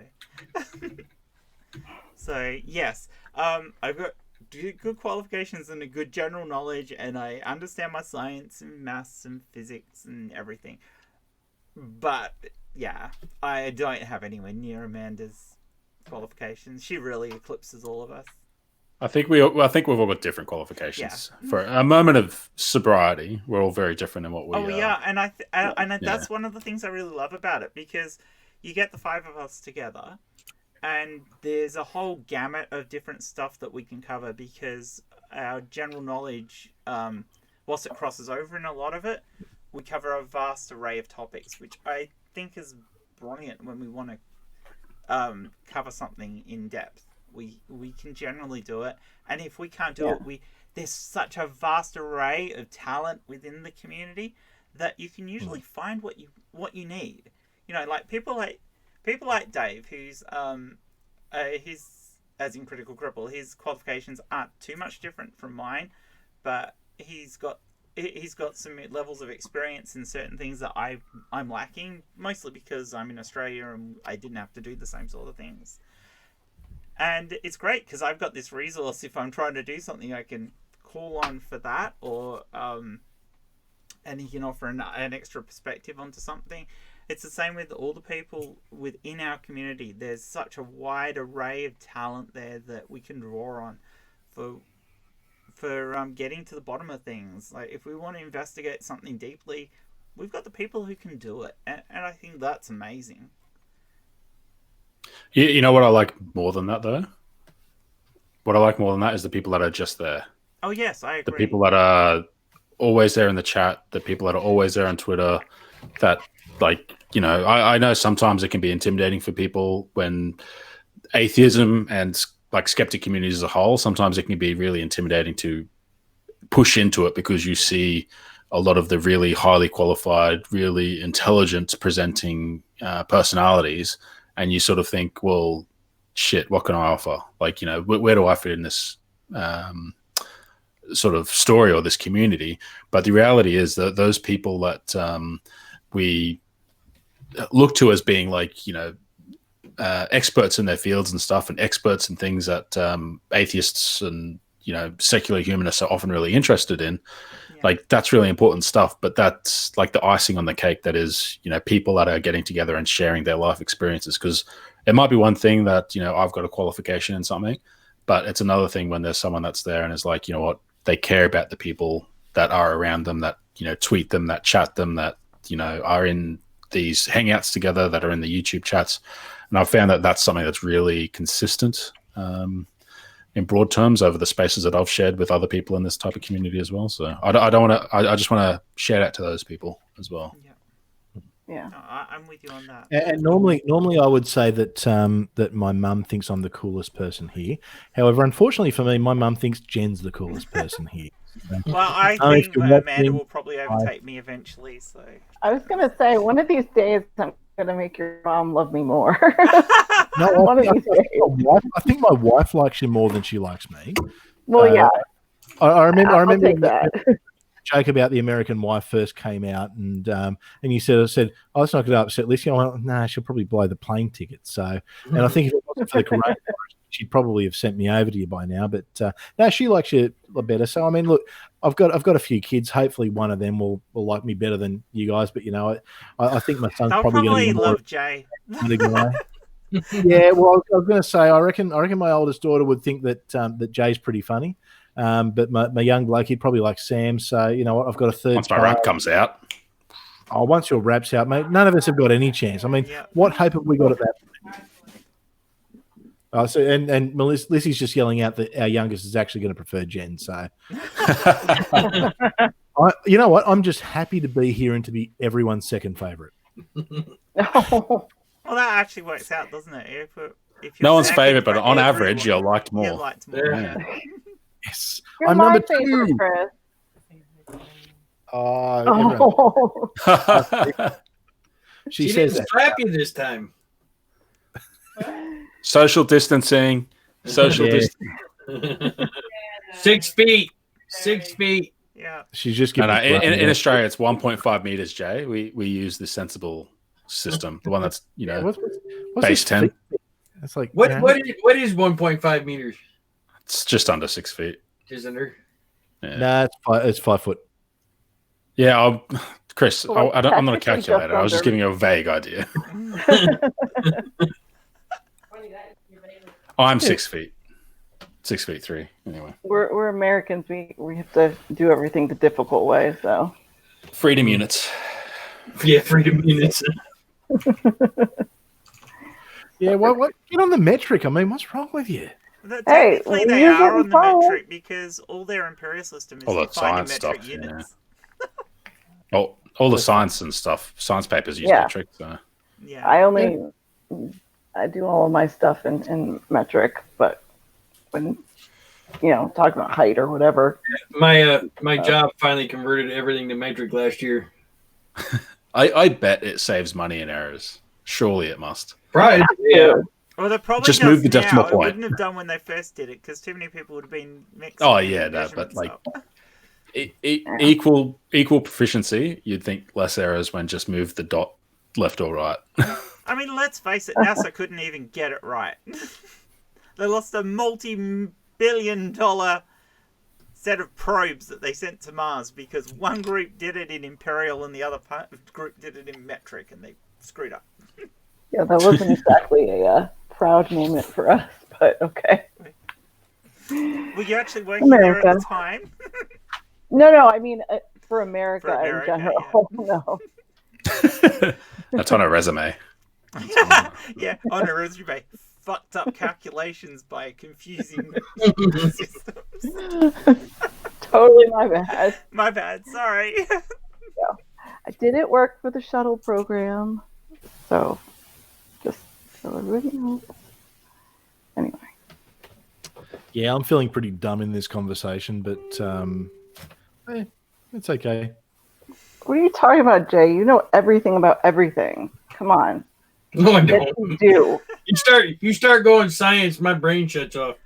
so yes, I've got good qualifications and a good general knowledge, and I understand my science and maths and physics and everything, but yeah, I don't have anywhere near Amanda's qualifications. She really eclipses all of us. I think we've all got different qualifications. Yeah. For a moment of sobriety, we're all very different in what we. That's one of the things I really love about it, because you get the 5 of us together, and there's a whole gamut of different stuff that we can cover, because our general knowledge, whilst it crosses over in a lot of it, we cover a vast array of topics, which I think is brilliant when we want to cover something in depth. We can generally do it, and if we can't do it, there's such a vast array of talent within the community that you can usually find what you need. You know, like people like Dave, who's his, as in Critical Cripple, his qualifications aren't too much different from mine, but he's got some levels of experience in certain things that I'm lacking, mostly because I'm in Australia and I didn't have to do the same sort of things. And it's great because I've got this resource. If I'm trying to do something, I can call on for that, or and he can offer an extra perspective onto something. It's the same with all the people within our community. There's such a wide array of talent there that we can draw on for getting to the bottom of things. Like if we want to investigate something deeply, we've got the people who can do it, and I think that's amazing. You know what I like more than that, though? What I like more than that is the people that are just there. Oh, yes, I agree. The people that are always there in the chat, the people that are always there on Twitter, that like, you know, I know sometimes it can be intimidating for people when atheism and like skeptic communities as a whole, sometimes it can be really intimidating to push into it because you see a lot of the really highly qualified, really intelligent presenting personalities, and you sort of think, well, shit, what can I offer? Like, you know, where do I fit in this sort of story or this community? But the reality is that those people that we look to as being like, you know, experts in their fields and stuff, and experts in things that atheists and, you know, secular humanists are often really interested in. Like, that's really important stuff, but that's like the icing on the cake. That is, you know, people that are getting together and sharing their life experiences. Because it might be one thing that, you know, I've got a qualification in something, but it's another thing when there's someone that's there and is like, you know what, they care about the people that are around them, that, you know, tweet them, that chat them, that, you know, are in these hangouts together, that are in the YouTube chats. And I've found that that's something that's really consistent in broad terms over the spaces that I've shared with other people in this type of community as well. So I don't want to, I just want to shout out to those people as well. Yeah. No, I'm with you on that. And normally I would say that that my mum thinks I'm the coolest person here. However, unfortunately for me, my mum thinks Jen's the coolest person here. Well, I if think you're Amanda watching, will probably overtake me eventually. So I was gonna say one of these days I'm gonna make your mom love me more. No, One of these days. I think my wife likes you more than she likes me. Well, yeah. I remember. I'll take that. Joke about the American Wife first came out, and you said, "Oh, it's not going to upset Licience." I went, "Nah, she'll probably buy the plane ticket." So, and I think if it wasn't for the coronavirus, she'd probably have sent me over to you by now. But no, she likes you a lot better. So, I mean, look, I've got a few kids. Hopefully, one of them will like me better than you guys. But you know, I think my son's they'll probably going to be more love Jay. Yeah, well, I was going to say, I reckon my oldest daughter would think that Jay's pretty funny. But my young bloke, he'd probably like Sam. So, you know what? I've got a third. Once my rap comes out. Oh, once your rap's out, mate, none of us have got any chance. I mean, what hope have we got at that point? So, and Lissy's just yelling out that our youngest is actually going to prefer Jen. So, you know what? I'm just happy to be here and to be everyone's second favourite. Well, that actually works out, doesn't it? If no one's favourite, but on average, you're liked more. You're liked more. Yeah. Yes. You're I'm my number favorite, 2. Chris. She She says didn't strap you this time. Social distancing. Social distancing. 6 feet. 6 feet. Yeah. She's just No, giving in Australia, it's 1.5 meters, Jay. We use the sensible system, the one that's, you know, what's base 10. It's like What is 1.5 meters? It's just under 6 feet. Isn't there? Yeah. Nah, it's 5 foot. Yeah, Chris, Well, I'm not a technically calculator. just I was just under. giving you a vague idea. I'm 6 feet. 6'3". Anyway, We're Americans. We have to do everything the difficult way. So freedom units. Yeah, freedom units. Yeah, what? Get on the metric. I mean, what's wrong with you? Hey, Technically, they you're are on the getting metric because all their imperial system is All you that find science metric stuff, units. All the science and stuff. Science papers use Yeah. metric. So. Yeah. I do all of my stuff in metric, but when talking about height or whatever, My job finally converted everything to metric last year. I bet it saves money in errors. Surely it must. Right? Yeah. Well, they probably Just does move the now. decimal It point. wouldn't have done when they first did it because too many people would have been mixing. Oh yeah, no, but measurements like up. equal proficiency. You'd think less errors when just move the dot left or right. I mean, let's face it, NASA couldn't even get it right. They lost a multi-billion-dollar set of probes that they sent to Mars because one group did it in imperial and the other group did it in metric, and they screwed up. yeah, that wasn't exactly a proud moment for us, but okay. Were you actually working there at the time? No, I mean for America, For America, in general. No. That's on a resume. Yeah, on a resume. Fucked up calculations by confusing systems. Totally my bad. My bad, sorry. I did it work for the shuttle program? So, just so everybody knows. Anyway. Yeah, I'm feeling pretty dumb in this conversation, but it's okay. What are you talking about, Jay? You know everything about everything. Come on. No, I Yes, don't. you do. You start going science, my brain shuts off.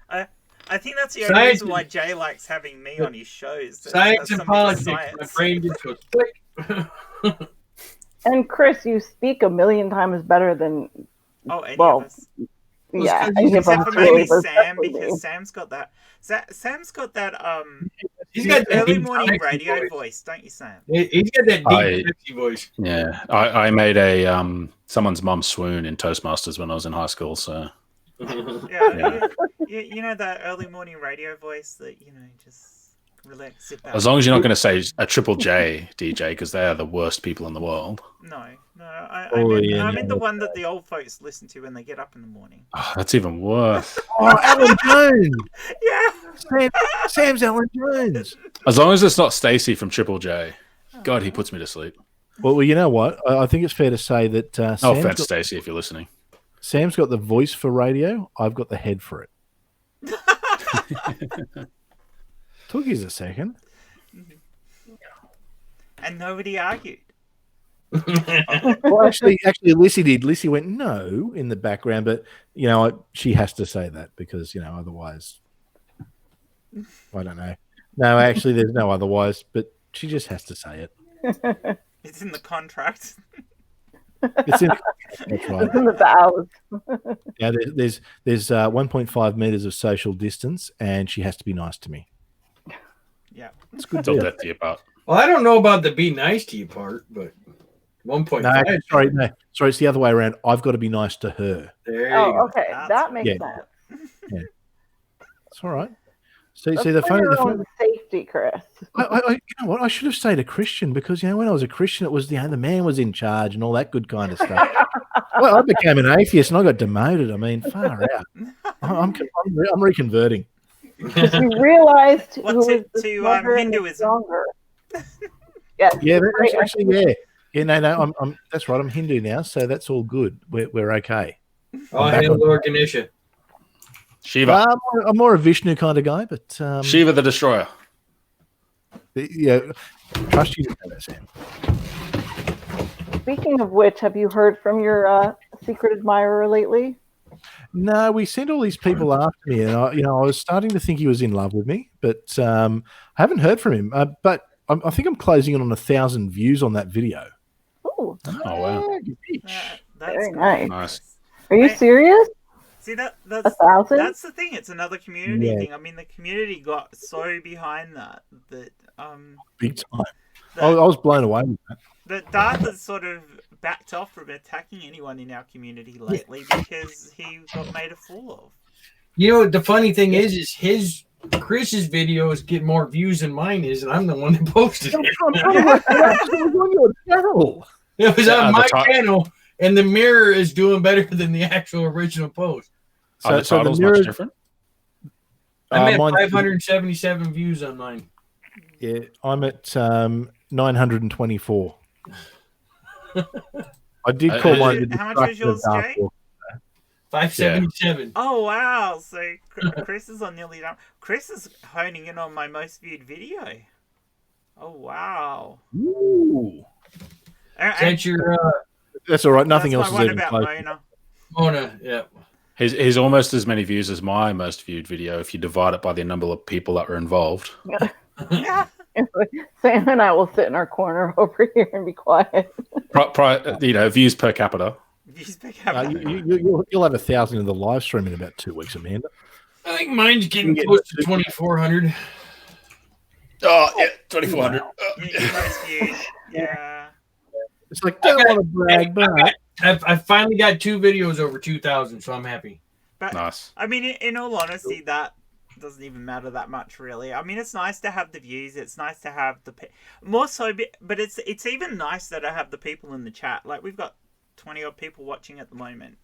I think that's the only Science reason why Jay likes having me on his shows. Science and politics. My Science. brain just goes click. And Chris, you speak a million times better than Any of us. yeah. Except for maybe Sam, especially because me. Sam's got that. Sam's got that He's got that early deep, morning sexy radio voice. voice, don't you, Sam? He's got that deep, sexy voice. Yeah, I made a someone's mum swoon in Toastmasters when I was in high school. So Yeah. You know that early morning radio voice that just relax, sit back. as long as you're not going to say a Triple J DJ, because they are the worst people in the world. No, I yeah, meant the one that the old folks listen to when they get up in the morning. Oh, that's even worse. Oh, Alan Jones. Yeah. Sam's Alan Jones. As long as it's not Stacy from Triple J. God, he puts me to sleep. Well, you know what? I think it's fair to say that No Sam's offense, got, Stacy, if you're listening. Sam's got the voice for radio. I've got the head for it. Took you a second. And nobody argued. Well, actually, Lissy did. Lissy went no in the background, but she has to say that because otherwise, I don't know. No, actually, there's no otherwise, but she just has to say it. It's in the contract. It's in. That's right. It's in the vows. Yeah, there's 1.5 meters of social distance, and she has to be nice to me. Yeah, it's good. Till death do you part. Well, I don't know about the be nice to you part, but 1.5. No, sorry, it's the other way around. I've got to be nice to her. There you go. Okay, that makes sense. Yeah, it's all right. See, the That's funny, for your own safety, Chris. I you know what? I should have stayed a Christian because when I was a Christian, it was the man was in charge and all that good kind of stuff. Well, I became an atheist and I got demoted. I mean, far out. I'm reconverting. Because you realized What's who it was the to smarter and the Hinduism? stronger. Yes. Yeah, that's actually yeah. No, I'm that's right. I'm Hindu now, so that's all good. We're okay. Oh, hail Lord Ganesha. Shiva. I'm more a Vishnu kind of guy, but Shiva the Destroyer. Yeah, trust you to know that, Sam. Speaking of which, have you heard from your secret admirer lately? No, we sent all these people after me, and I was starting to think he was in love with me, but I haven't heard from him. But I think I'm closing in on 1,000 views on that video. Oh, wow. That's very cool. Nice. Are you serious? See that's 1,000? That's the thing. It's another community Yeah. thing. I mean, the community got so behind that Big time. I was blown away with that. that Darth has sort of backed off from attacking anyone in our community lately because he got made a fool of. You know, the funny thing is Chris's videos get more views than mine is, and I'm the one that posted it. It was on your channel. It was on the my top- channel, and the mirror is doing better than the actual original post. Are the So the titles mirror- much different? I'm at mine's- 577 views on mine. Yeah, I'm at 924. I did call mine. How much was yours, Jay? 577. Oh wow! So Chris is on nearly done. Chris is honing in on my most viewed video. Oh wow! Ooh. That's your That's all right. Nothing that's else my is one even about close. Mona. Mona. Yeah. He's almost as many views as my most viewed video if you divide it by the number of people that were involved. Yeah. Sam and I will sit in our corner over here and be quiet. Views per capita. Views per capita. You'll have 1,000 in the live stream in about 2 weeks, Amanda. I think mine's getting close to 2,400. Oh, yeah, 2,400. You most viewed. Yeah. It's like, don't want to brag, but I finally got 2 videos over 2,000, so I'm happy. But Nice. I mean, in all honesty, that doesn't even matter that much, really. I mean, it's nice to have the views. It's nice to have more so, but it's even nice that I have the people in the chat. Like we've got 20 odd people watching at the moment,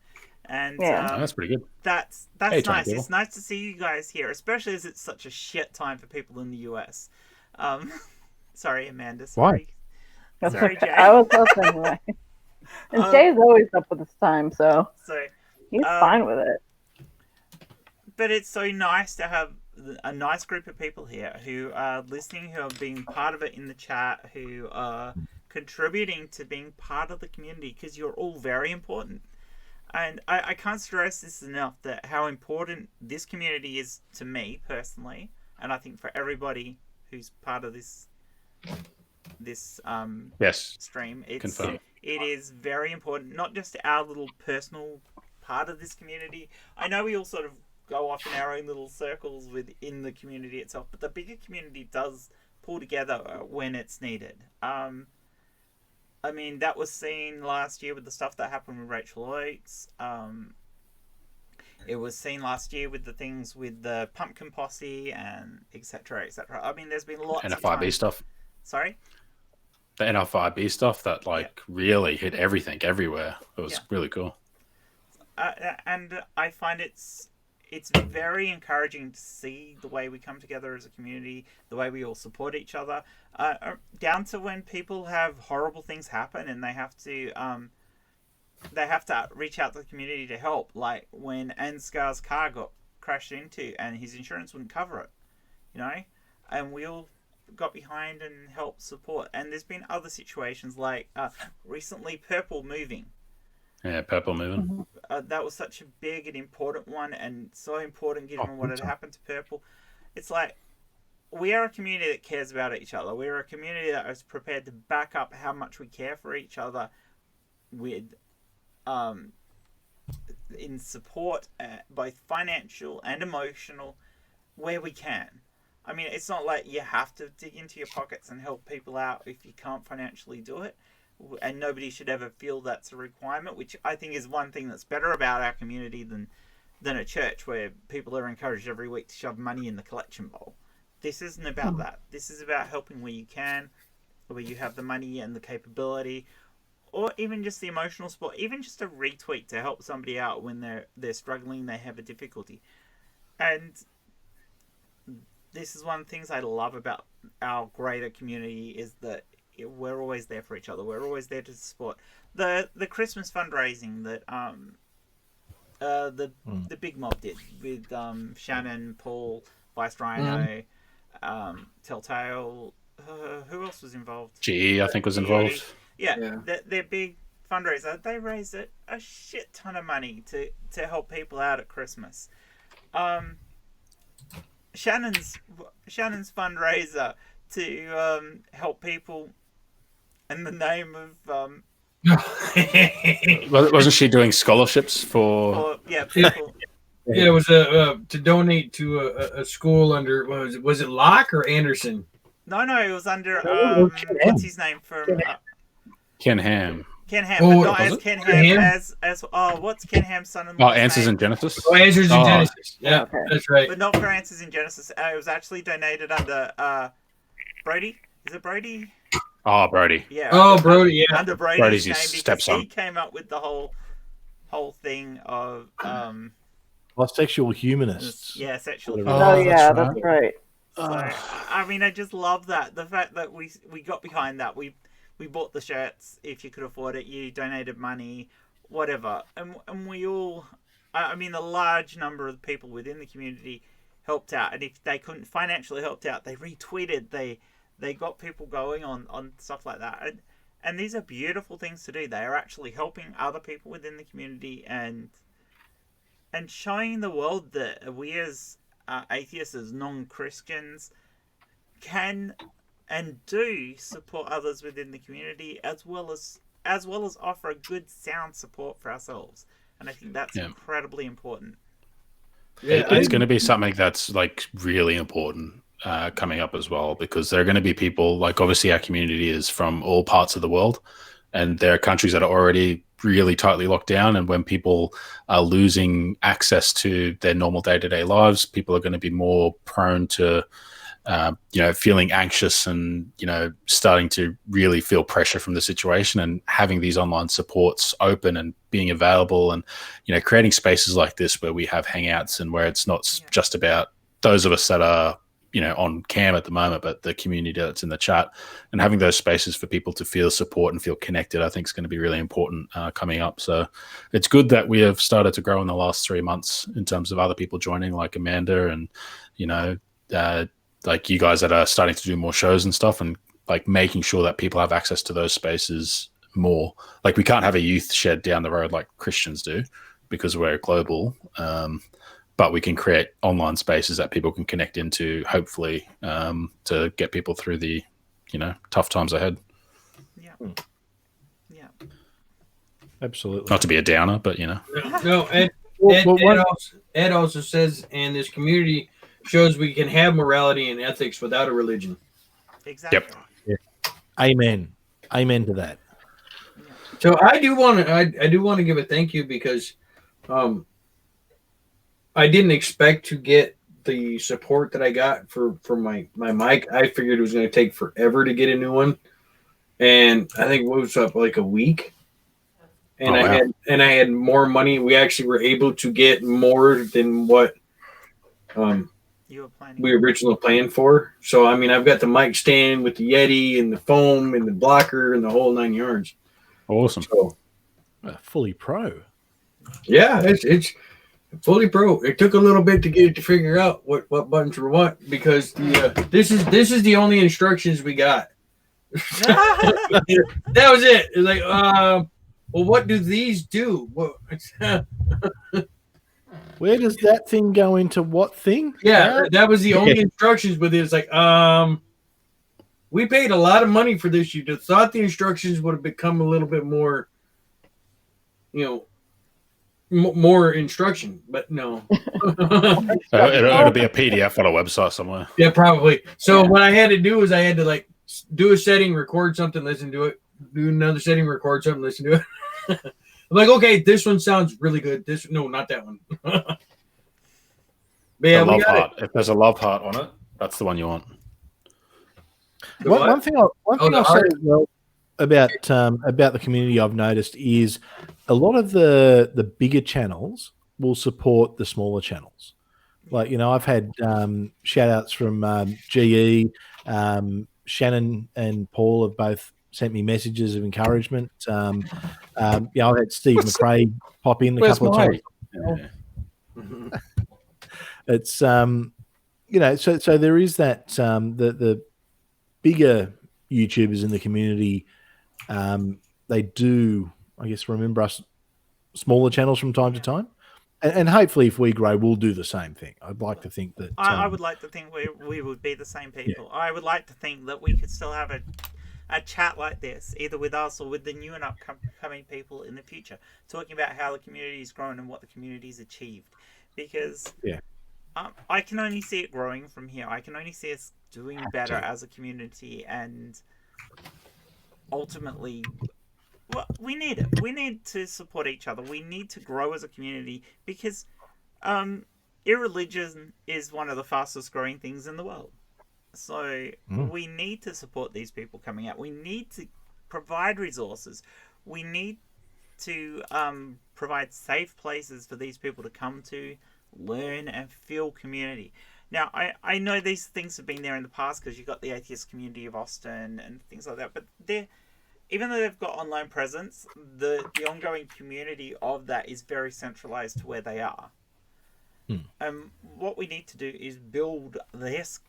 and That's pretty good. That's Hey, nice. people. It's nice to see you guys here, especially as it's such a shit time for people in the US. Sorry, Amanda. Sorry. That's Sorry, okay. Jay. I was up anyway. And Jay's always up with his time, so he's fine with it. But it's so nice to have a nice group of people here who are listening, who are being part of it in the chat, who are contributing to being part of the community, because you're all very important. And I can't stress this enough, that how important this community is to me personally, and I think for everybody who's part of this Yes. stream. Confirm. It is very important, not just our little personal part of this community. I know we all sort of go off in our own little circles within the community itself, but the bigger community does pull together when it's needed. I mean, that was seen last year with the stuff that happened with Rachel Oates. It was seen last year with the things with the Pumpkin Posse and etc. etc. I mean, there's been lots of NFIB stuff. Sorry? The NFIB stuff that really hit everything everywhere. It was really cool. And I find it's very encouraging to see the way we come together as a community, the way we all support each other, down to when people have horrible things happen and they have to reach out to the community to help. Like when Ansgar's car got crashed into and his insurance wouldn't cover it, and we all got behind and helped support. And there's been other situations like recently Purple moving. Yeah, Purple moving. That was such a big and important one, and so important given what had happened to Purple. It's like, we are a community that cares about each other. We're a community that is prepared to back up how much we care for each other with in support, both financial and emotional, where we can. I mean, it's not like you have to dig into your pockets and help people out if you can't financially do it. And nobody should ever feel that's a requirement, which I think is one thing that's better about our community than a church where people are encouraged every week to shove money in the collection bowl. This isn't about that. This is about helping where you can, where you have the money and the capability, or even just the emotional support, even just a retweet to help somebody out when they're struggling, they have a difficulty. And this is one of the things I love about our greater community, is that we're always there for each other. We're always there to support the Christmas fundraising that the Big Mob did with Shannon, Paul, Vice Rhino, Telltale. Who else was involved? GE, I think, was involved. Yeah. Their big fundraiser. They raised a shit ton of money to help people out at Christmas. Shannon's fundraiser to help people in the name of wasn't she doing scholarships for people? Yeah, it was to donate to a school under, was it Locke or Anderson? No, it was under what's his name from Ken Ham. Ken Ham, but not as Ken Ham, as what's Ken Ham's son-in-law? Answers in Genesis. Answers in Genesis. Yeah, okay. That's right. But not for Answers in Genesis. It was actually donated under Brody. Is it Brody? Oh, Brody. Yeah. Oh, Brody. Yeah. Under Brody's name, because stepson. he came up with the whole thing of sexual humanists. Yeah, sexual. That's right. So, I mean, I just love that, the fact that we got behind that. We bought the shirts. If you could afford it, you donated money, whatever, and we all. I mean, a large number of people within the community helped out, and if they couldn't financially help out, they retweeted. They got people going on stuff like that, and these are beautiful things to do. They are actually helping other people within the community and showing the world that we as atheists, as non-Christians, can and do support others within the community, as well as offer a good sound support for ourselves. And I think that's incredibly important. Yeah, it's going to be something that's really important coming up as well, because there are going to be people, obviously our community is from all parts of the world, and there are countries that are already really tightly locked down, and when people are losing access to their normal day-to-day lives, people are going to be more prone to feeling anxious and starting to really feel pressure from the situation. And having these online supports open and being available, and creating spaces like this where we have hangouts and where it's not just about those of us that are on cam at the moment, but the community that's in the chat, and having those spaces for people to feel support and feel connected, I think is going to be really important coming up. So it's good that we have started to grow in the last 3 months in terms of other people joining, like Amanda and, like you guys that are starting to do more shows and stuff, and like making sure that people have access to those spaces more. Like we can't have a youth shed down the road like Christians do because we're global. But we can create online spaces that people can connect into, hopefully, to get people through the, tough times ahead. Yeah. Yeah. Absolutely. Not to be a downer, but No, Ed also says, and this community shows we can have morality and ethics without a religion. Exactly. Yeah. Amen. Amen to that. So I do want to give a thank you because I didn't expect to get the support that I got for my mic. I figured it was going to take forever to get a new one, and I think it was up like a week. And I had more money. We actually were able to get more than what we originally planned for. So I mean, I've got the mic stand with the Yeti and the foam and the blocker and the whole 9 yards. Awesome. So, fully pro. Yeah, it's fully pro. It took a little bit to get it to figure out what buttons were what, because this is the only instructions we got. That was it. It's like, well, what do these do? Where does that thing go into what thing? Yeah, that was the only instructions. But it's like, we paid a lot of money for this. You'd have thought the instructions would have become a little bit more, more instruction, but no. It'll be a PDF on a website somewhere. Yeah, probably. So what I had to do is I had to like do a setting, record something, listen to it, do another setting, record something, listen to it. I'm like, okay, this one sounds really good. No, not that one. But yeah, love heart. If there's a love heart on it, that's the one you want. One thing I'll say as well about the community I've noticed is a lot of the bigger channels will support the smaller channels. Like, I've had shout outs from GE, Shannon and Paul have both sent me messages of encouragement. I've had Steve McRae pop in a couple of times. Yeah. It's so there is that the bigger YouTubers in the community, they do, I guess, remember us smaller channels from time to time. And hopefully if we grow, we'll do the same thing. I'd like to think that... I would like to think we would be the same people. Yeah. I would like to think that we could still have a chat like this, either with us or with the new and upcoming people in the future, talking about how the community's grown and what the community's achieved. Because I can only see it growing from here. I can only see us doing better as a community, and ultimately... Well, we need it. We need to support each other. We need to grow as a community because irreligion is one of the fastest growing things in the world. So we need to support these people coming out. We need to provide resources. We need to provide safe places for these people to come to, learn, and feel community. Now, I know these things have been there in the past because you've got the atheist community of Austin and things like that, but even though they've got online presence, the ongoing community of that is very centralized to where they are. What we need to do is build this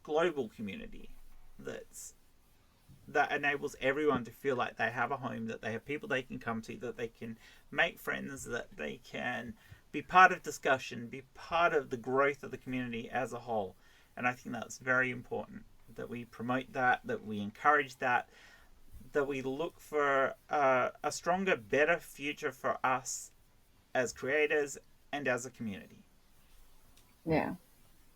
global community that enables everyone to feel like they have a home, that they have people they can come to, that they can make friends, that they can be part of discussion, be part of the growth of the community as a whole. And I think that's very important, that we promote that we encourage that we look for a stronger, better future for us as creators and as a community. Yeah.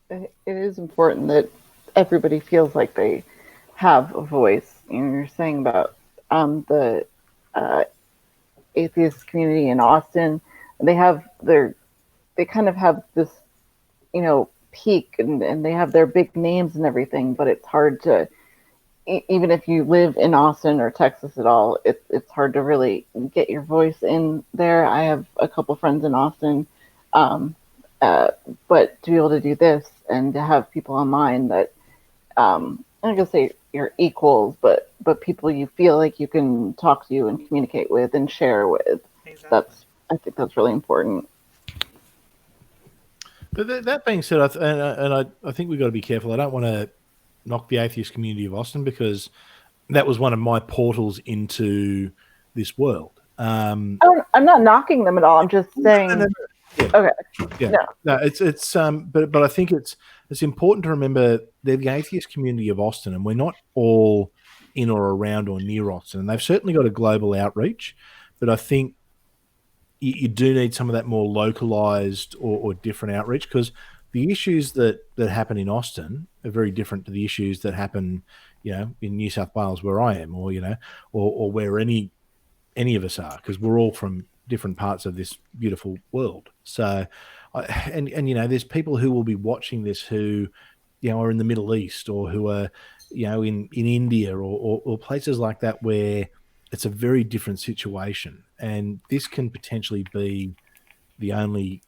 It is important that everybody feels like they have a voice. You're saying about the atheist community in Austin. They kind of have this, peak and they have their big names and everything, but it's hard to, even if you live in Austin or Texas at all, it's hard to really get your voice in there. I have a couple friends in Austin, but to be able to do this, and to have people online that I'm not gonna say you're equals, but people you feel like you can talk to and communicate with and share with. Exactly. I think that's really important. But that being said, I think we've got to be careful. I don't want to knock the atheist community of Austin, because that was one of my portals into this world. I'm not knocking them at all. I'm just saying. No. Yeah. Okay. Yeah. No. It's but I think it's important to remember they're the atheist community of Austin, and we're not all in or around or near Austin. And they've certainly got a global outreach, but I think you do need some of that more localized or different outreach, because the issues that happen in Austin are very different to the issues that happen, in New South Wales where I am, or or where any of us are, because we're all from different parts of this beautiful world. So, there's people who will be watching this who, are in the Middle East, or who are, in India or places like that, where it's a very different situation, and this can potentially be the only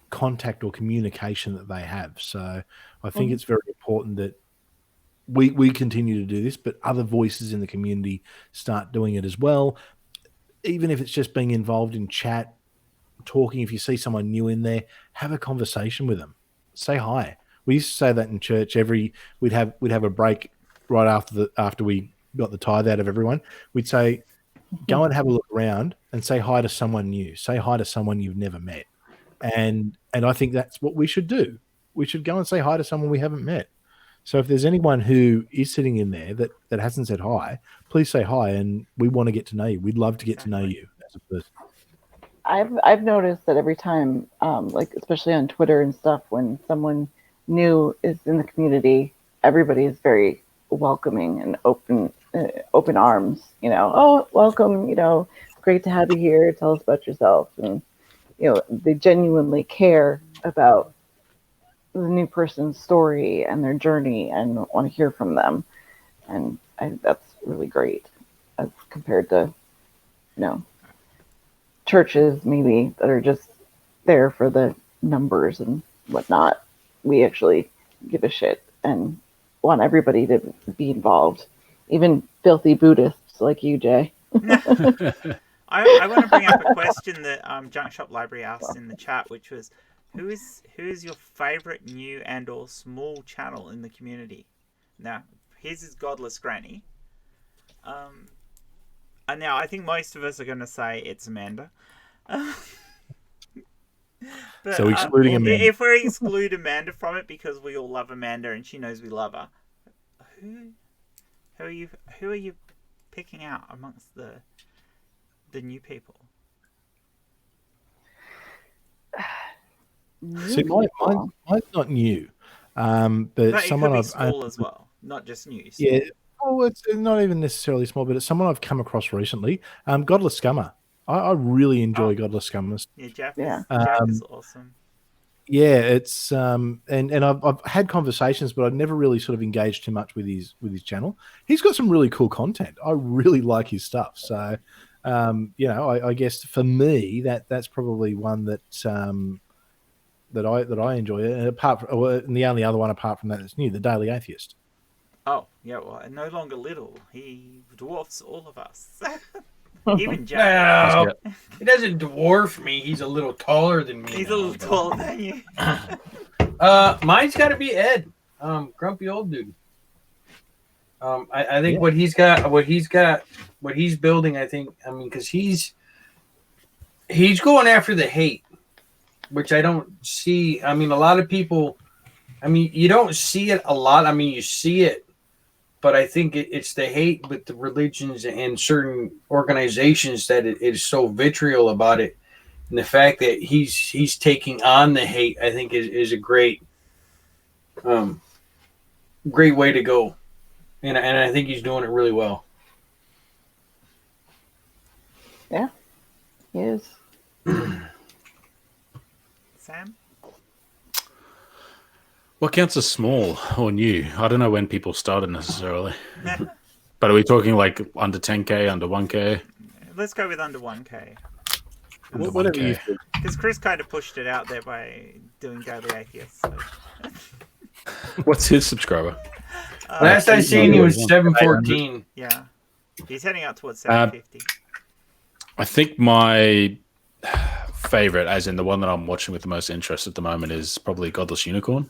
contact or communication that they have. So I think it's very important that we continue to do this, but other voices in the community start doing it as well. Even if it's just being involved in chat, talking. If you see someone new in there, have a conversation with them. Say hi. We used to say that in church. We'd have a break right after we got the tithe out of everyone. We'd say, go and have a look around and say hi to someone new. Say hi to someone you've never met. And I think that's what we should do. We should go and say hi to someone we haven't met. So if there's anyone who is sitting in there that hasn't said hi, please say hi, and we want to get to know you. We'd love to get to know you as a person. I've noticed that every time, like especially on Twitter and stuff, when someone new is in the community, everybody is very welcoming and open arms. Oh, welcome. Great to have you here. Tell us about yourself, and they genuinely care about the new person's story and their journey and want to hear from them. And that's really great as compared to, churches maybe that are just there for the numbers and whatnot. We actually give a shit and want everybody to be involved, even filthy Buddhists like you, Jay. I want to bring up a question that Junk Shop Library asked in the chat, which was, who is your favorite new and or small channel in the community? Now, his is Godless Granny. And now I think most of us are going to say it's Amanda. But, so excluding Amanda. If we exclude Amanda from it because we all love Amanda and she knows we love her, who are you picking out amongst the new people? See, mine's not new, but someone I've small as well, not just new. So. Yeah, it's not even necessarily small, but it's someone I've come across recently. Godless Scummer. I really enjoy Godless Scummer. Yeah, Jeff is awesome. Yeah, it's and I've had conversations, but I've never really sort of engaged too much with his channel. He's got some really cool content. I really like his stuff. So, I guess for me that's probably one that I enjoy. And and the only other one apart from that that's new, the Daily Atheist. Oh yeah, well, no longer little. He dwarfs all of us. Even Jack. Well, he doesn't dwarf me. He's a little taller than me. He's a little taller than you. Mine's got to be Ed, grumpy old dude. I think what he's building. Because he's going after the hate, which I don't see. A lot of people. You don't see it a lot. You see it. But I think it's the hate with the religions and certain organizations that it is so vitriol about it. And the fact that he's taking on the hate, I think is a great way to go. And I think he's doing it really well. Yeah, he is. Sam? What counts as small or new? I don't know when people started necessarily. But are we talking like under 10K, under 1K? Let's go with under 1K. Whatever you think. Because Chris kind of pushed it out there by doing Daily Atheist. So. What's his subscriber? Last I seen, he was 714. Yeah. He's heading out towards 750. I think my favorite, as in the one that I'm watching with the most interest at the moment, is probably Godless Unicorn.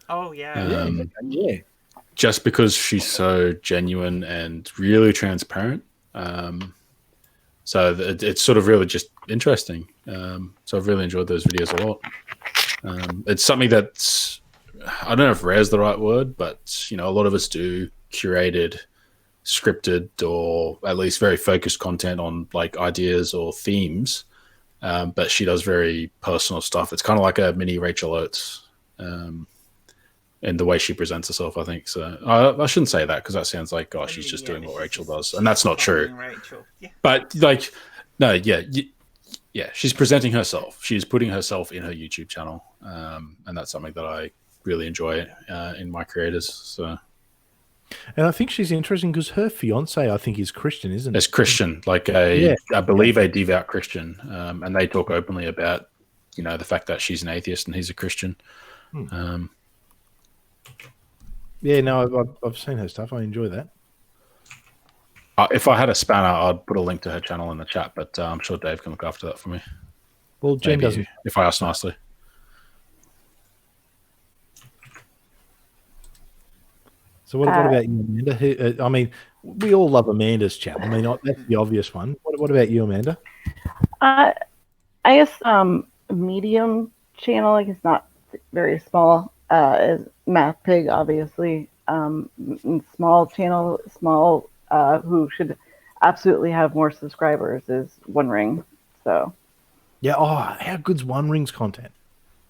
Oh, yeah. Yeah. Just because she's so genuine and really transparent. So it's sort of really just interesting. So I've really enjoyed those videos a lot. It's something that's, I don't know if rare is the right word, but a lot of us do curated, scripted, or at least very focused content on like ideas or themes. But she does very personal stuff. It's kind of like a mini Rachel Oates. In the way she presents herself, I think. So I shouldn't say that because that sounds like, oh, she's just doing what Rachel does. And that's not true. Yeah. But like, no, yeah, she's presenting herself. She's putting herself in her YouTube channel. And that's something that I really enjoy in my creators. So, and I think she's interesting because her fiance, I think, is Christian, isn't it? It's Christian, like I believe a devout Christian. And they talk openly about, the fact that she's an atheist and he's a Christian. Yeah, no, I've seen her stuff. I enjoy that. If I had a spanner, I'd put a link to her channel in the chat, but I'm sure Dave can look after that for me. Well, Jen doesn't. If I ask nicely. So what about you, Amanda? I mean, we all love Amanda's channel. I mean, that's the obvious one. What about you, Amanda? I guess medium channel, like it's not very small. Is Math Pig, obviously. Small channel, who should absolutely have more subscribers is One Ring. So yeah, how good's One Ring's content?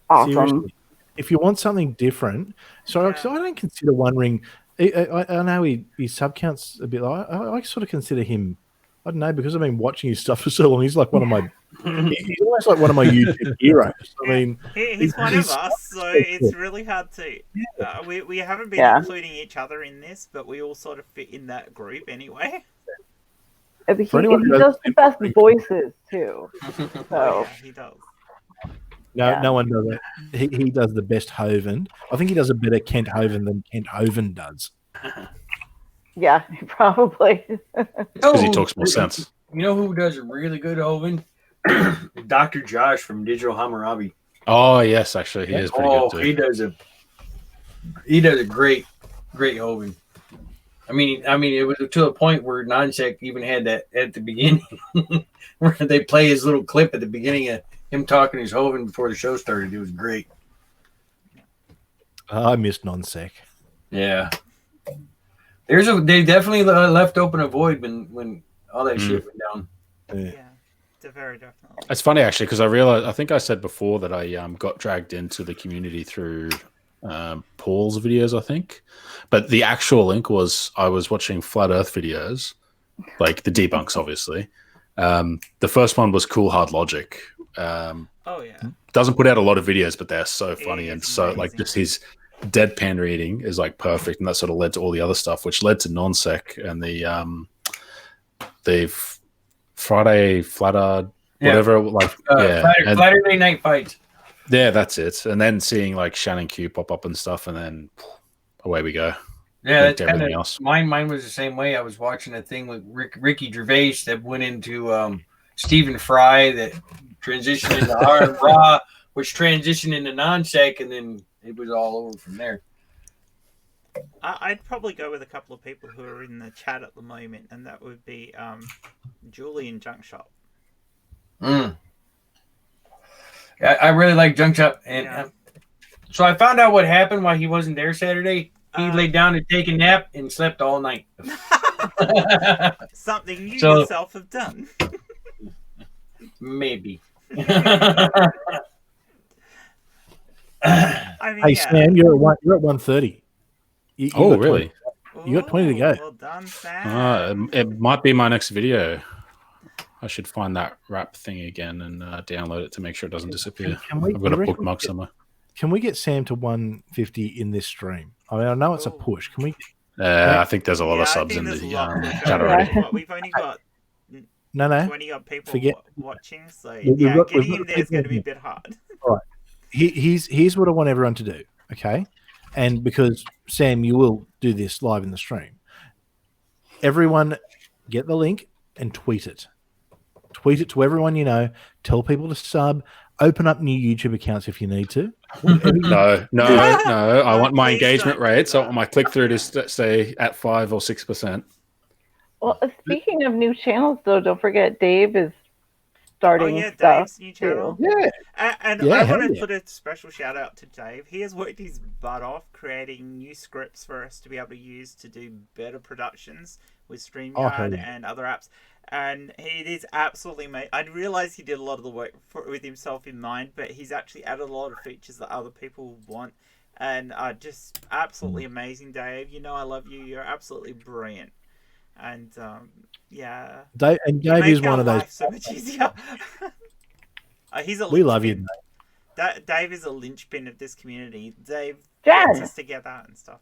Awesome. Seriously. If you want something different, so I don't consider One Ring. I know his sub count's a bit. I sort of consider him. I don't know, because I've been watching his stuff for so long. He's like one of my. He's almost like one of my YouTube heroes. I mean, he's one of us, so it's really hard to. We haven't been including each other in this, but we all sort of fit in that group anyway. He does the best voices too. So he does. No one does it. He does the best Hovind. I think he does a better Kent Hovind than Kent Hovind does. Yeah, probably. Because he talks more sense. You know who does a really good Hovind? Dr. Josh from Digital Hammurabi. Oh yes, actually, he is pretty good too. He does a great Hovind. I mean, it was to a point where Nonsec even had that at the beginning, where they play his little clip at the beginning of him talking his Hovind before the show started. It was great. I missed Nonsec. Yeah. They definitely left open a void when all that shit went down. Yeah, very definitely. It's funny actually, because I think I said before that I got dragged into the community through Paul's videos, I think. But the actual link was I was watching Flat Earth videos, like the debunks, obviously. The first one was Cool Hard Logic. Doesn't put out a lot of videos, but they're so funny and so like just his deadpan reading is like perfect, and that sort of led to all the other stuff, which led to Nonsec and the Friday Flatter, whatever, Saturday Night Fights. Yeah, that's it. And then seeing like Shannon Q pop up and stuff, and then away we go. Yeah, that's everything else. Mine was the same way. I was watching a thing with Ricky Gervais that went into Stephen Fry that transitioned into Hard Raw, which transitioned into Nonsec, and then it was all over from there. I'd probably go with a couple of people who are in the chat at the moment, and that would be Julie and Junk Shop. I really like Junk Shop, and so I found out what happened while he wasn't there Saturday. He laid down to take a nap and slept all night. Something you yourself have done. Maybe. Hey Sam, you're at 1:30. Really? You got 20 to go. Well done, Sam. It might be my next video. I should find that rap thing again and download it to make sure it doesn't disappear. I've got a bookmark somewhere. Can we get Sam to 150 in this stream? I mean, I know it's a push. Can we? I think there's a lot of subs in the chat already. We've only got 20 odd people watching, so getting him there is going to be a bit hard. All right. Here's what I want everyone to do. okay? And because, Sam, you will do this live in the stream. Everyone get the link and tweet it. Tweet it to everyone you know. Tell people to sub. Open up new YouTube accounts if you need to. No. I want my Please engagement don't do rate. So I that. want my click through to stay at 5 or 6%. Well, speaking of new channels, though, don't forget Dave is starting Oh yeah, stuff. Dave's new channel. too. Yeah. And Yeah, I hell want to yeah. put a special shout out to Dave. He has worked his butt off creating new scripts for us to be able to use to do better productions with Oh, hell StreamYard yeah. and other apps. And it is absolutely amazing. I realized he did a lot of the work with himself in mind, but he's actually added a lot of features that other people want. And just absolutely amazing, Dave. You know I love you. You're absolutely brilliant. And yeah. Dave is one of those. Life so much easier. He's a We love you. linchpin. Dave is a linchpin of this community. Dave Jen! gets us together and stuff.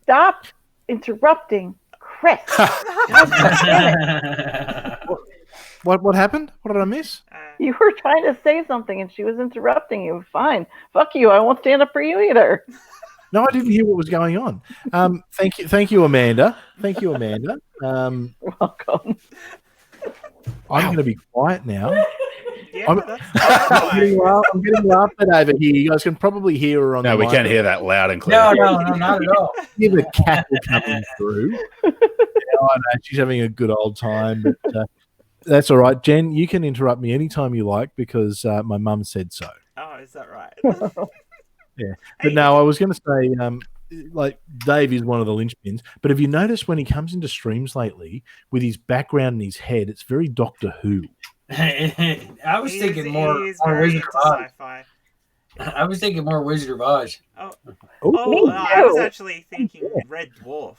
Stop interrupting Chris. What happened? What did I miss? You were trying to say something and she was interrupting you. Fine. Fuck you. I won't stand up for you either. No, I didn't hear what was going on. Thank you, Amanda. Thank you, Amanda. Welcome. I'm going to be quiet now. Yeah, I'm that's getting laughed at over here. You guys can probably hear her on No, the we mic. can't hear that loud and clear. No, not at all. Hear the cackle coming through. Yeah, I know she's having a good old time, but that's all right. Jen, you can interrupt me anytime you like because my mum said so. Oh, is that right? Yeah, but no, I was going to say, like Dave is one of the linchpins. But have you noticed when he comes into streams lately with his background and his head, it's very Doctor Who. I was thinking more He is very Wizard into of Oz. sci-fi. I was thinking more Wizard of Oz. Oh, I was too. actually thinking Red Dwarf.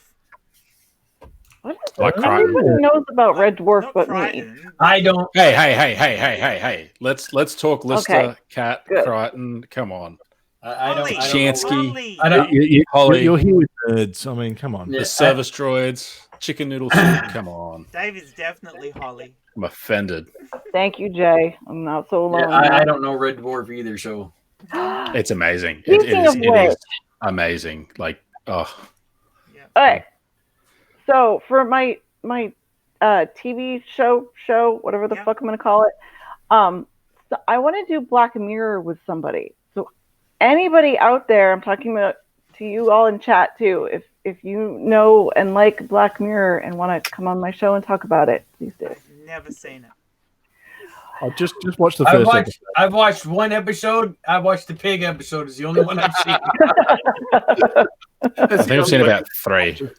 What is Like that? Crichton. Everybody knows about Red Dwarf Not but me. Crichton. I don't. Hey. Let's talk Lister, Okay, Cat, good. Crichton. Come on. I don't. Holly, I don't Shansky. know. Holly. I don't. Holly. You're here with nerds. I mean, come on. Yeah. The service droids, chicken noodle soup. Come on. Dave is definitely Holly. I'm offended. Thank you, Jay. I'm not so alone. Yeah, I now. don't know Red Dwarf either. So It's amazing. Speaking of It which, is amazing. Like, oh, okay. So for my TV show, whatever the Yeah. fuck I'm gonna call it, so I want to do Black Mirror with somebody. So anybody out there, I'm talking about to you all in chat too. If you know and like Black Mirror and want to come on my show and talk about it, please do. Never seen it. I'll just watch the first episode. I've watched one episode. I watched the pig episode. Is the only one I've seen. I think I've seen about 3.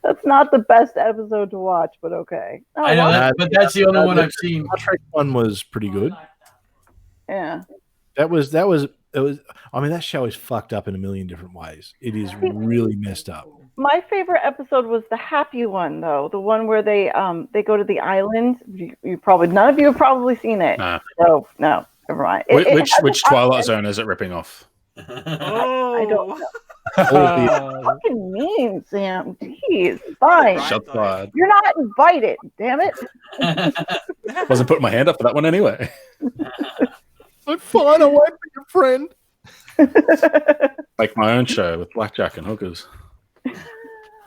That's not the best episode to watch, but okay. Oh, I know, well, but that's the only one I've seen. Star Trek one was pretty good. yeah. It was. I mean, that show is fucked up in a million different ways. It is really messed up. My favorite episode was the happy one, though, the one where they go to the island. You probably none of you have probably seen it. Nah. So no, never mind. Which Twilight Zone is it ripping off? Oh, I don't know. All Fucking mean, Sam. Jeez, fine. Right. Shut the You're not invited. Damn it. Wasn't putting my hand up for that one anyway. I'm fine. I won't be your friend. Make my own show with blackjack and hookers.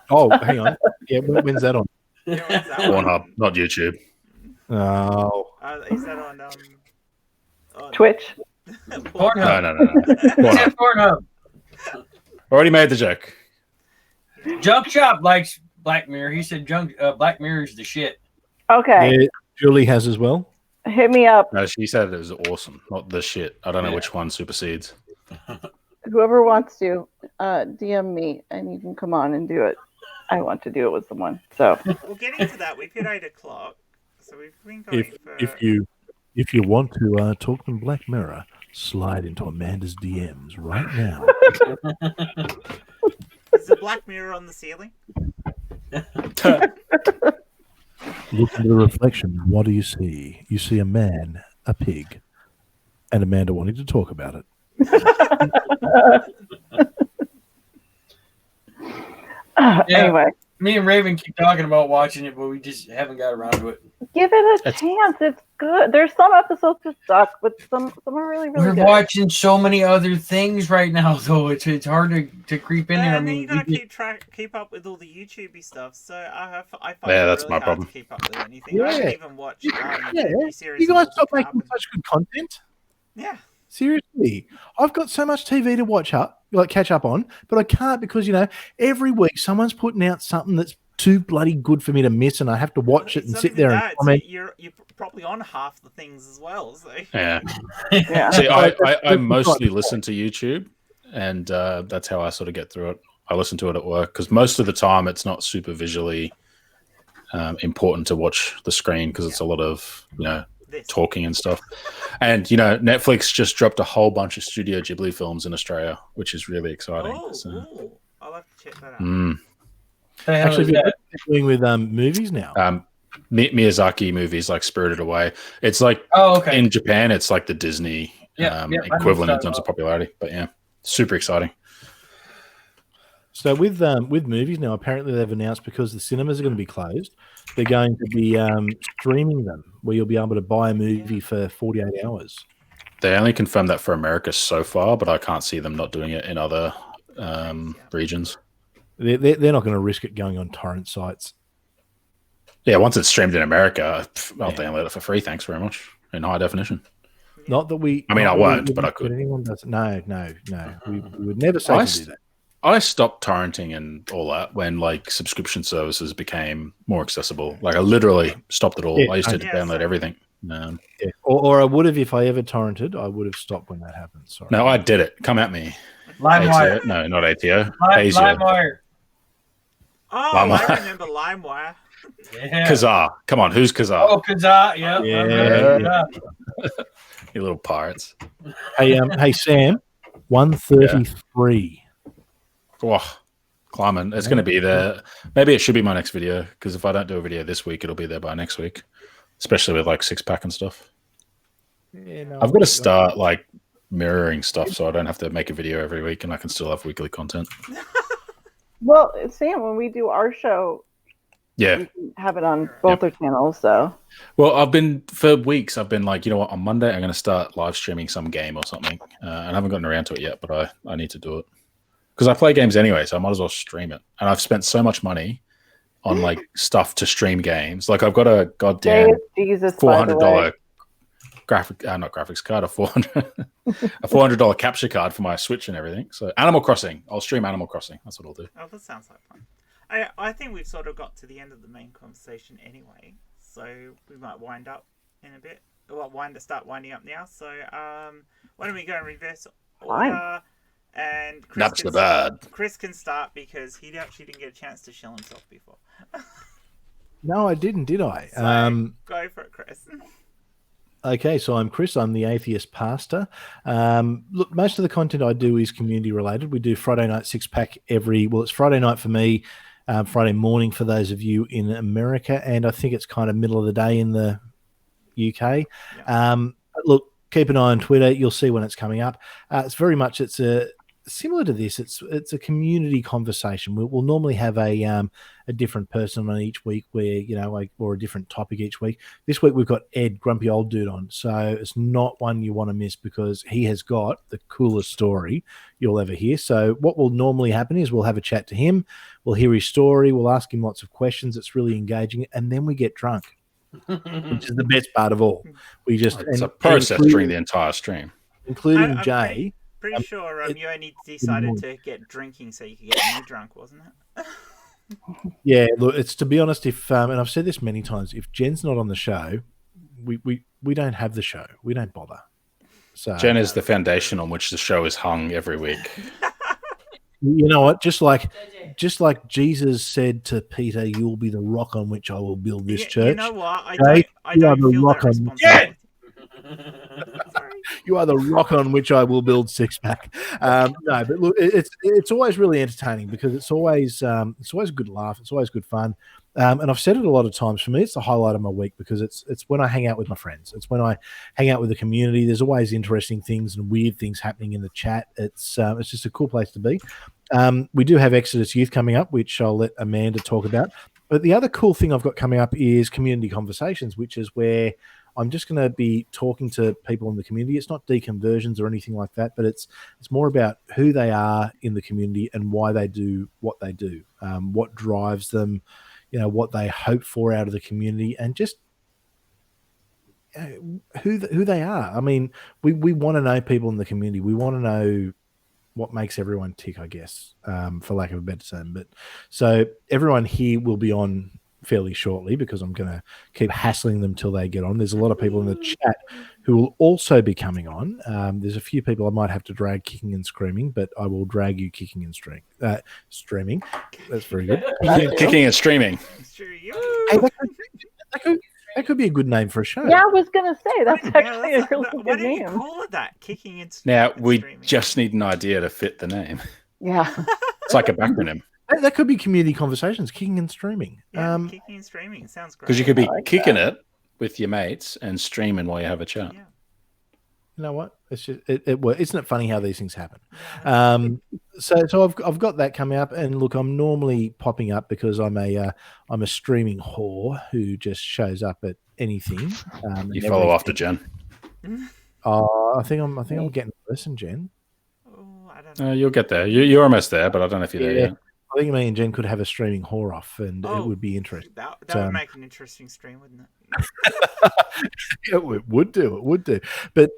Oh, hang on. Yeah, when's that on? Yeah, what's that one? Pornhub, not YouTube. Oh, Is that on Twitch. Pornhub. No. Pornhub. Pornhub. Already made the joke. Junk Shop likes Black Mirror. He said Black Mirror is the shit. Okay, yeah, Julie has as well. hit me up. No, she said it was awesome, not the shit. I don't know which one supersedes. Whoever wants to DM me, and you can come on and do it. I want to do it with someone. So We'll get into that. We've hit 8 o'clock, so we've been going for. If you want to talk to Black Mirror, slide into Amanda's DMs right now. Is the Black Mirror on the ceiling? Look into the reflection. What do you see? You see a man, a pig, and Amanda wanting to talk about it. Yeah. Anyway, Me and Raven keep talking about watching it, but we just haven't got around to it. Give it a chance. It's good. There's some episodes that suck, but some are really, really We're good. watching so many other things right now, though. It's hard to creep in there. I And then mean, you gotta keep up with all the YouTubey stuff. So I find Yeah, it that's really my hard problem. to keep up with anything. I haven't even watched the new series. You guys of stop Altered making Carbon. such good content. Yeah. Seriously, I've got so much TV to catch up on, but I can't because every week someone's putting out something that's too bloody good for me to miss, and I have to watch it It's and not sit even there that, and comment. You're probably on half the things as well. So. Yeah. Yeah. See, I That's mostly right. listen to YouTube, and that's how I sort of get through it. I listen to it at work because most of the time it's not super visually important to watch the screen because it's a lot of talking and stuff. And Netflix just dropped a whole bunch of Studio Ghibli films in Australia, which is really exciting. Ooh, I'll have to check that out. Actually, what are you doing with movies now? Miyazaki movies like Spirited Away. It's like in Japan, it's like the Disney equivalent in terms of popularity. But yeah, super exciting. So with movies now, apparently they've announced because the cinemas are going to be closed, they're going to be streaming them, where you'll be able to buy a movie for 48 hours. They only confirmed that for America so far, but I can't see them not doing it in other regions. They're not going to risk it going on torrent sites. Yeah, once it's streamed in America, I'll download it for free. Thanks very much in high definition. Not that we. I mean, I won't, but I could. Anyone does? No. We would never say to do that. I stopped torrenting and all that when subscription services became more accessible. I literally stopped it all. I used to download everything. Or I would have if I ever torrented. I would have stopped when that happened. Sorry. No, I did it. Come at me. LimeWire. No, not ATO. LimeWire. Oh, LimeWire. I remember LimeWire. Yeah. Kazaa. Come on, who's Kazaa? Oh, Kazaa. Yeah. You little pirates. Hey, Sam. 133. Oh, climbing. It's going to be there. Maybe it should be my next video because if I don't do a video this week, it'll be there by next week, especially with six-pack and stuff. Yeah, no, I've got to start mirroring stuff so I don't have to make a video every week and I can still have weekly content. Well, Sam, when we do our show, we can have it on both our channels. So, well, for weeks, I've been you know what? On Monday, I'm going to start live streaming some game or something, and I haven't gotten around to it yet, but I need to do it. Because I play games anyway, so I might as well stream it. And I've spent so much money on stuff to stream games. I've got a goddamn $400 not graphics card, a $400 capture card for my Switch and everything. So Animal Crossing, I'll stream Animal Crossing. That's what I'll do. Oh, that sounds like fun. I think we've sort of got to the end of the main conversation anyway, so we might wind up in a bit. Well, start winding up now. So why don't we go in reverse order? And Chris can start because he actually didn't get a chance to show himself before. No, I didn't, did I? So, go for it, Chris. Okay, so I'm Chris. I'm the Atheist Pastor. Look, most of the content I do is community related. We do Friday night six-pack it's Friday night for me, Friday morning for those of you in America, and I think it's kind of middle of the day in the UK. Yeah. Look, keep an eye on Twitter. You'll see when it's coming up. It's similar to this. It's a community conversation. We'll normally have a different person on each week, where or a different topic each week. This week we've got Ed, Grumpy Old Dude, on, so it's not one you want to miss because he has got the coolest story you'll ever hear. So what will normally happen is we'll have a chat to him, we'll hear his story, we'll ask him lots of questions. It's really engaging, and then we get drunk. Which is the best part of all. It's a process during the entire stream, including Jay. Pretty sure you only decided to get drinking so you could get me drunk, wasn't it? Yeah, look, it's to be honest, if and I've said this many times, if Jen's not on the show, we don't have the show. We don't bother. So Jen is the foundation on which the show is hung every week. You know what? Just like Jesus said to Peter, "You'll be the rock on which I will build this church." You know what? I don't feel that responsibility. You are the rock on which I will build six-pack. No, but look, it's always really entertaining because it's always a good laugh. It's always good fun. And I've said it a lot of times. For me, it's the highlight of my week because it's when I hang out with my friends. It's when I hang out with the community. There's always interesting things and weird things happening in the chat. It's just a cool place to be. We do have Exodus Youth coming up, which I'll let Amanda talk about. But the other cool thing I've got coming up is community conversations, which is where I'm just going to be talking to people in the community. It's not deconversions or anything like that, but it's more about who they are in the community and why they do what they do, what drives them, what they hope for out of the community, and just who they are. I mean, we want to know people in the community. We want to know what makes everyone tick, I guess, for lack of a better term. But so everyone here will be on fairly shortly because I'm going to keep hassling them till they get on. There's a lot of people in the chat who will also be coming on. There's a few people I might have to drag kicking and screaming, but I will drag you kicking and streaming. That's very good. Kicking and streaming. Hey, that could be a good name for a show. Yeah, I was gonna say that's actually a really Why good don't you name. call it that? Kicking and Now we streaming. just need an idea to fit the name. Yeah. It's like a backronym That could be community conversations, kicking and streaming. Yeah, kicking and streaming. It sounds great. because you could be like kicking that. it with your mates and streaming while you have a chat. Yeah. You know what? It's just isn't it funny how these things happen? So I've got that coming up, and look, I'm normally popping up because I'm a streaming whore who just shows up at anything. You follow after Jen. I think I'm getting worse than Jen. Oh, I don't know. You'll get there. You're almost there, but I don't know if you're there yet. I think me and Jen could have a streaming whore off, and it would be interesting. That would make an interesting stream, wouldn't it? It would do. But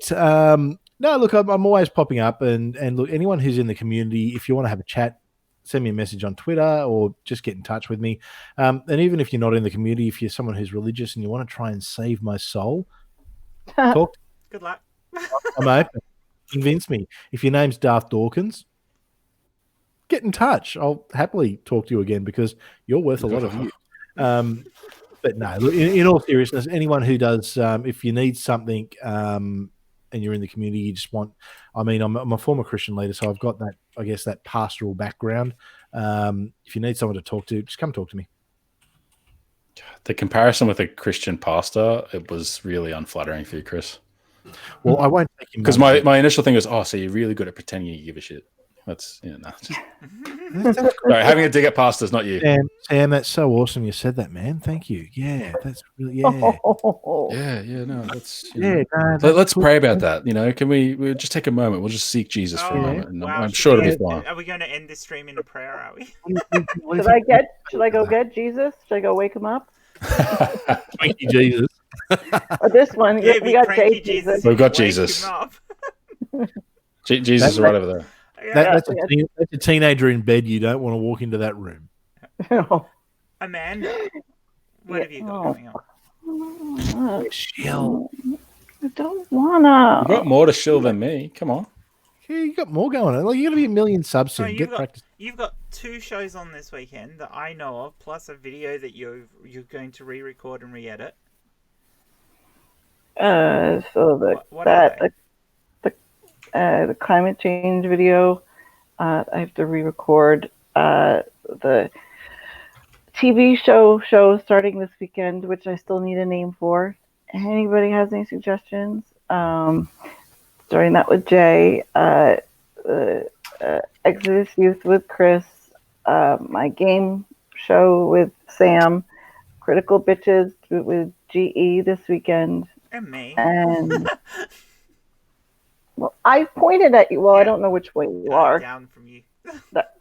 no, look, I'm always popping up, and look, anyone who's in the community, if you want to have a chat, send me a message on Twitter or just get in touch with me. And even if you're not in the community, if you're someone who's religious and you want to try and save my soul, talk. Good luck. I'm open. Convince me. If your name's Darth Dawkins, get in touch. I'll happily talk to you again because you're worth a lot of you. But no, look, in all seriousness, anyone who does, if you need something and you're in the community, you just want, I'm a former Christian leader, so I've got that, I guess, that pastoral background. If you need someone to talk to, just come talk to me. The comparison with a Christian pastor, it was really unflattering for you, Chris. Well, I won't take him Because my initial thing was, so you're really good at pretending you give a shit. That's, no. Sorry, having a dig at pastors, not you. Sam, that's so awesome you said that, man. Thank you. Yeah, that's really, Yeah, no, that's, let's pray about that. Can we'll just take a moment. We'll just seek Jesus for a moment. And I'm sure it'll be fine. Are we going to end this stream in a prayer, are we? Should I go get Jesus? Should I go wake him up? Thank you, Jesus. Or this one, we got Jesus. We've got Jesus. Jesus is right over there. That's a teenager in bed. You don't want to walk into that room. Amanda, what have you got going on? Shill. I don't wanna. You've got more to shill than me. Come on. Yeah, you got more going on. Like you got to be a million subs soon. Get practice. You've got 2 shows on this weekend that I know of, plus a video that you're going to re-record and re-edit. The climate change video, I have to re-record. The TV show starting this weekend, which I still need a name for. Anybody has any suggestions? Starting that with Jay. Exodus Youth with Chris. My game show with Sam. Critical Bitches with GE this weekend. And me. And well, I pointed at you. Well, I don't know which way you are. Down from you. That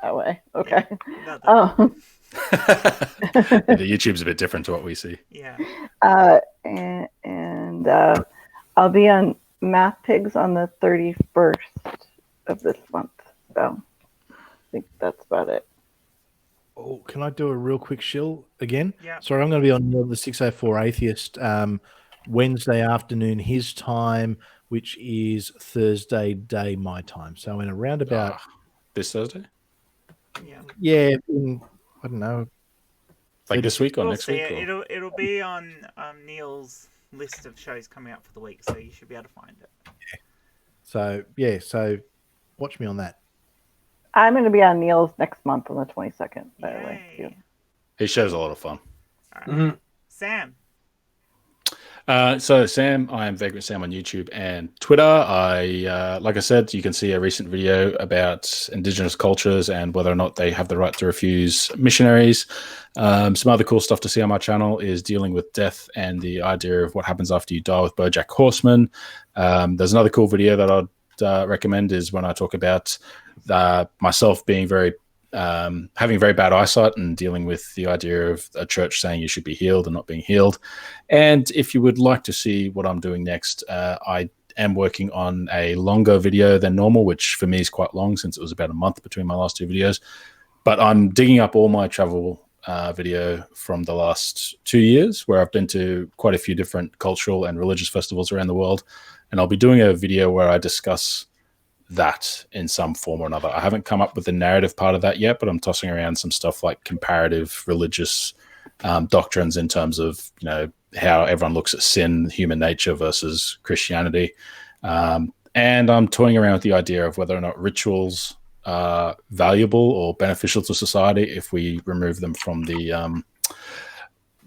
way. Okay. Yeah, The YouTube's a bit different to what we see. Yeah. And I'll be on Math Pigs on the 31st of this month. So I think that's about it. Oh, can I do a real quick shill again? Yeah. Sorry, I'm going to be on the 604 Atheist Wednesday afternoon his time, which is Thursday day my time. So in a roundabout. This Thursday? Yeah. I don't know. Like this week or We'll next see. week? Or? It'll be on Neil's list of shows coming up for the week, so you should be able to find it. So watch me on that. I'm going to be on Neil's next month on the 22nd, by the way. Yay. His show's a lot of fun. All right. Sam. So Sam, I am Vagrant Sam on YouTube and Twitter. Like I said, you can see a recent video about Indigenous cultures and whether or not they have the right to refuse missionaries. Some other cool stuff to see on my channel is dealing with death and the idea of what happens after you die with BoJack Horseman. There's another cool video that I'd recommend is when I talk about myself being having very bad eyesight and dealing with the idea of a church saying you should be healed and not being healed. And if you would like to see what I'm doing next, I am working on a longer video than normal, which for me is quite long since it was about a month between my last two videos. But I'm digging up all my travel video from the last 2 years, where I've been to quite a few different cultural and religious festivals around the world. And I'll be doing a video where I discuss that in some form or another. I haven't come up with the narrative part of that yet, but I'm tossing around some stuff like comparative religious doctrines in terms of, you know, how everyone looks at sin, human nature versus Christianity. And I'm toying around with the idea of whether or not rituals are valuable or beneficial to society if we remove them from the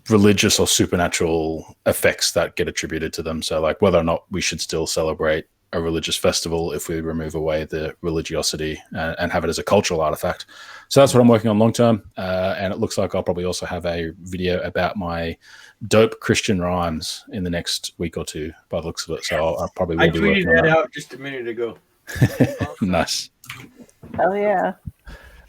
religious or supernatural effects that get attributed to them. So like whether or not we should still celebrate a religious festival if we remove away the religiosity and have it as a cultural artifact. So that's what I'm working on long term. And it looks like I'll probably also have a video about my dope Christian rhymes in the next week or two by the looks of it. So I probably will be working on that. I tweeted that out just a minute ago. Nice. Hell yeah.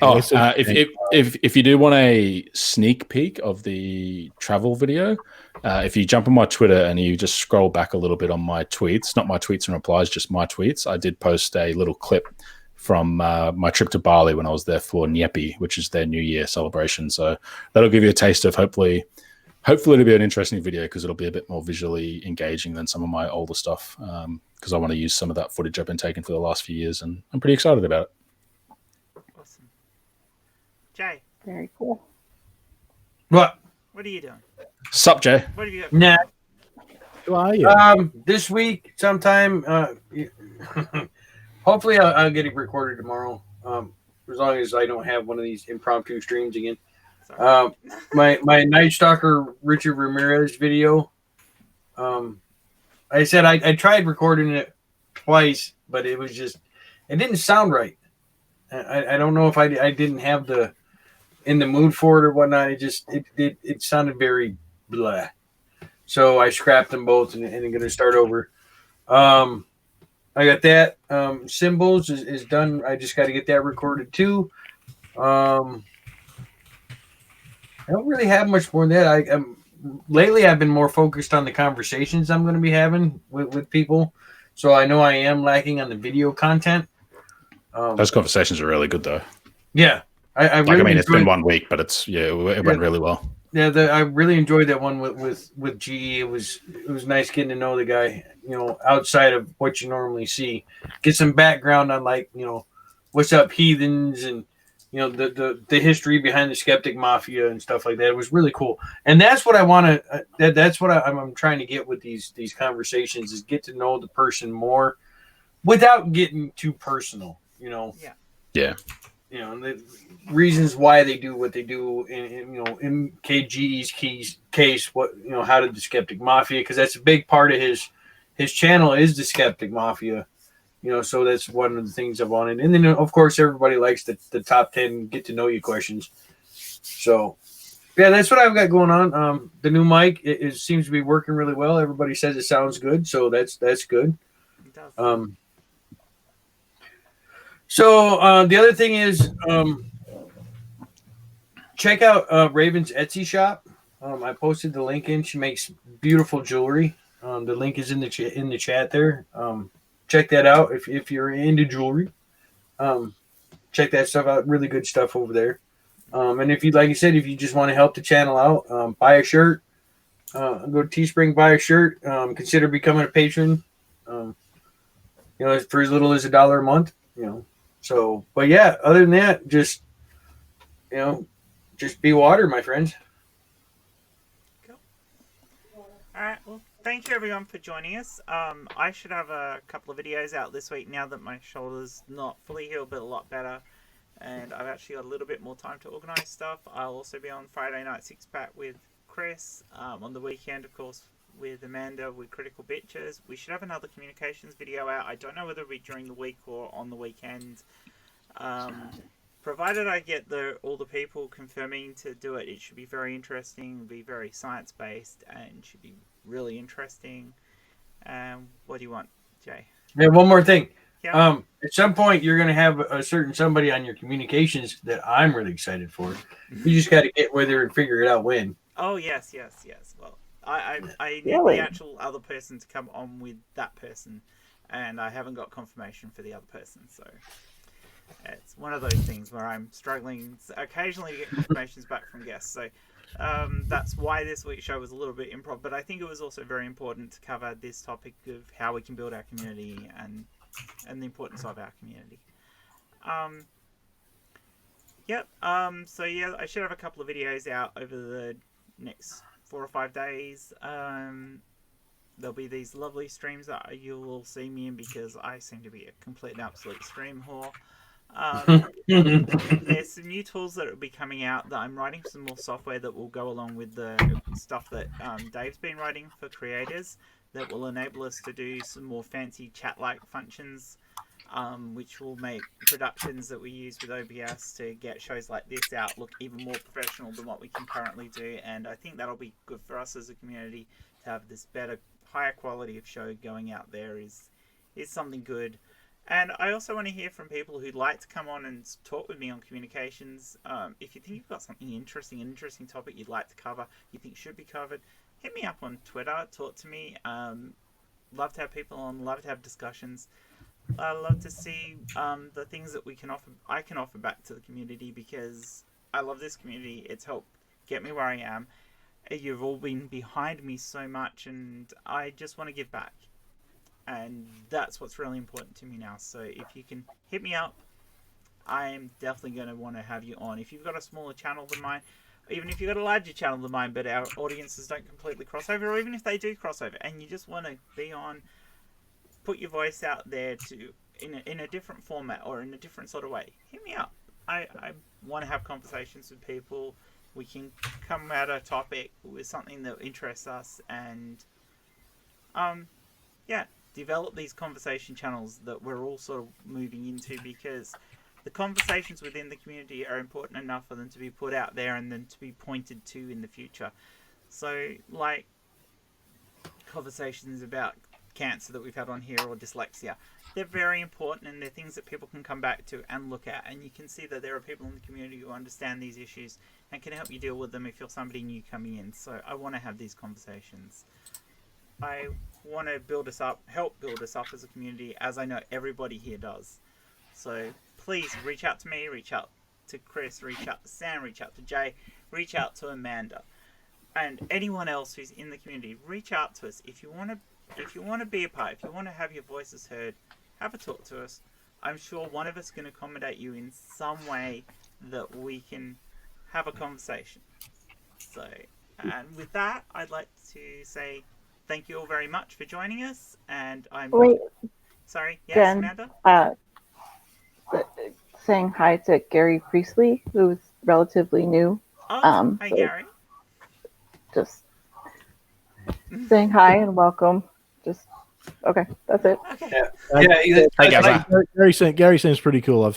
Oh, if you do want a sneak peek of the travel video, if you jump on my Twitter and you just scroll back a little bit on my tweets, not my tweets and replies, just my tweets, I did post a little clip from my trip to Bali when I was there for Nyepi, which is their New Year celebration. So that'll give you a taste of hopefully it'll be an interesting video because it'll be a bit more visually engaging than some of my older stuff because I want to use some of that footage I've been taking for the last few years, and I'm pretty excited about it. Awesome. Jay. Very cool. What? What are you doing? Sup, Jay? What have you got? Nah. Who are you? This week sometime. Hopefully, I'll get it recorded tomorrow. As long as I don't have one of these impromptu streams again. My Night Stalker Richard Ramirez video. I said I tried recording it twice, but it didn't sound right. I don't know if I didn't have in the mood for it or whatnot. It sounded very blah. So I scrapped them both and I'm going to start over. I got that. Symbols is done. I just got to get that recorded too. I don't really have much more than that. Lately I've been more focused on the conversations I'm going to be having with people. So I know I am lacking on the video content. Those conversations are really good though. Yeah. It's been 1 week, but it went really well. Yeah, I really enjoyed that one with GE. It was nice getting to know the guy, outside of what you normally see. Get some background on what's up heathens and the history behind the skeptic mafia and stuff like that. It was really cool. And that's what I want to that's what I'm trying to get with these conversations is get to know the person more without getting too personal, Yeah. Yeah. The reasons why they do what they do in KGE's case, how did the skeptic mafia, because that's a big part of his channel is the skeptic mafia, so that's one of the things I wanted. And then of course everybody likes the top 10 get to know you questions. So yeah, that's what I've got going on. The new mic it seems to be working really well. Everybody says it sounds good, so that's good. It does. So the other thing is check out Raven's Etsy shop. I posted the link in. She makes beautiful jewelry. The link is in the chat there. Check that out if you're into jewelry. Check that stuff out. Really good stuff over there. And if you, like I said, if you just want to help the channel out, buy a shirt. Go to Teespring, buy a shirt. Consider becoming a patron. For as little as $1 a month. So, but yeah, other than that, just be water, my friends. Cool. All right. Well, thank you everyone for joining us. I should have a couple of videos out this week now that my shoulder's not fully healed, but a lot better. And I've actually got a little bit more time to organize stuff. I'll also be on Friday night 6-pack with Chris. On the weekend, of course, with Amanda with Critical Bitches. We should have another communications video out. I don't know whether it'll be during the week or on the weekend. Provided I get all the people confirming to do it, it should be very interesting, be very science-based, and should be really interesting. What do you want, Jay? Yeah, one more thing. Yeah. At some point, you're going to have a certain somebody on your communications that I'm really excited for. You just got to get with her and figure it out when. Oh, yes. Well, I need Really? the actual other person to come on with that person, and I haven't got confirmation for the other person, so it's one of those things where I'm struggling occasionally to get confirmations back from guests. So that's why this week's show was a little bit improv, but I think it was also very important to cover this topic of how we can build our community and the importance of our community. So yeah, I should have a couple of videos out over the next 4 or 5 days. There'll be these lovely streams that you will see me in because I seem to be a complete and absolute stream whore. There's some new tools that will be coming out that I'm writing some more software that will go along with the stuff that Dave's been writing for creators that will enable us to do some more fancy chat-like functions, which will make productions that we use with OBS to get shows like this out look even more professional than what we can currently do. And I think that'll be good for us as a community to have this better, higher quality of show going out there is something good. And I also want to hear from people who'd like to come on and talk with me on communications. If you think you've got something interesting, an interesting topic you'd like to cover, you think should be covered, hit me up on Twitter, talk to me. Love to have people on, love to have discussions. I love to see the things that I can offer back to the community because I love this community. It's helped get me where I am. You've all been behind me so much, and I just want to give back. And that's what's really important to me now. So if you can hit me up, I am definitely going to want to have you on. If you've got a smaller channel than mine, even if you've got a larger channel than mine, but our audiences don't completely cross over, or even if they do cross over, and you just want to be on, put your voice out there in a different format or in a different sort of way, hit me up. I want to have conversations with people. We can come at a topic with something that interests us and develop these conversation channels that we're all sort of moving into, because the conversations within the community are important enough for them to be put out there and then to be pointed to in the future. So like conversations about cancer that we've had on here or dyslexia, they're very important and they're things that people can come back to and look at, and you can see that there are people in the community who understand these issues and can help you deal with them if you're somebody new coming in. So I want to have these conversations. I want to build us up, help build us up as a community, as I know everybody here does. So please reach out to me, reach out to Chris, reach out to Sam, reach out to Jay, reach out to Amanda, and anyone else who's in the community. Reach out to us if you want to be a part, if you want to have your voices heard. Have a talk to us. I'm sure one of us can accommodate you in some way that we can have a conversation. So, and with that, I'd like to say thank you all very much for joining us. And I'm sorry, yes, Jen, Amanda. Saying hi to Gary Priestley, who's relatively new. Oh, hi, Gary. Just saying hi and welcome. Okay, that's it. Okay. Gary seems pretty cool.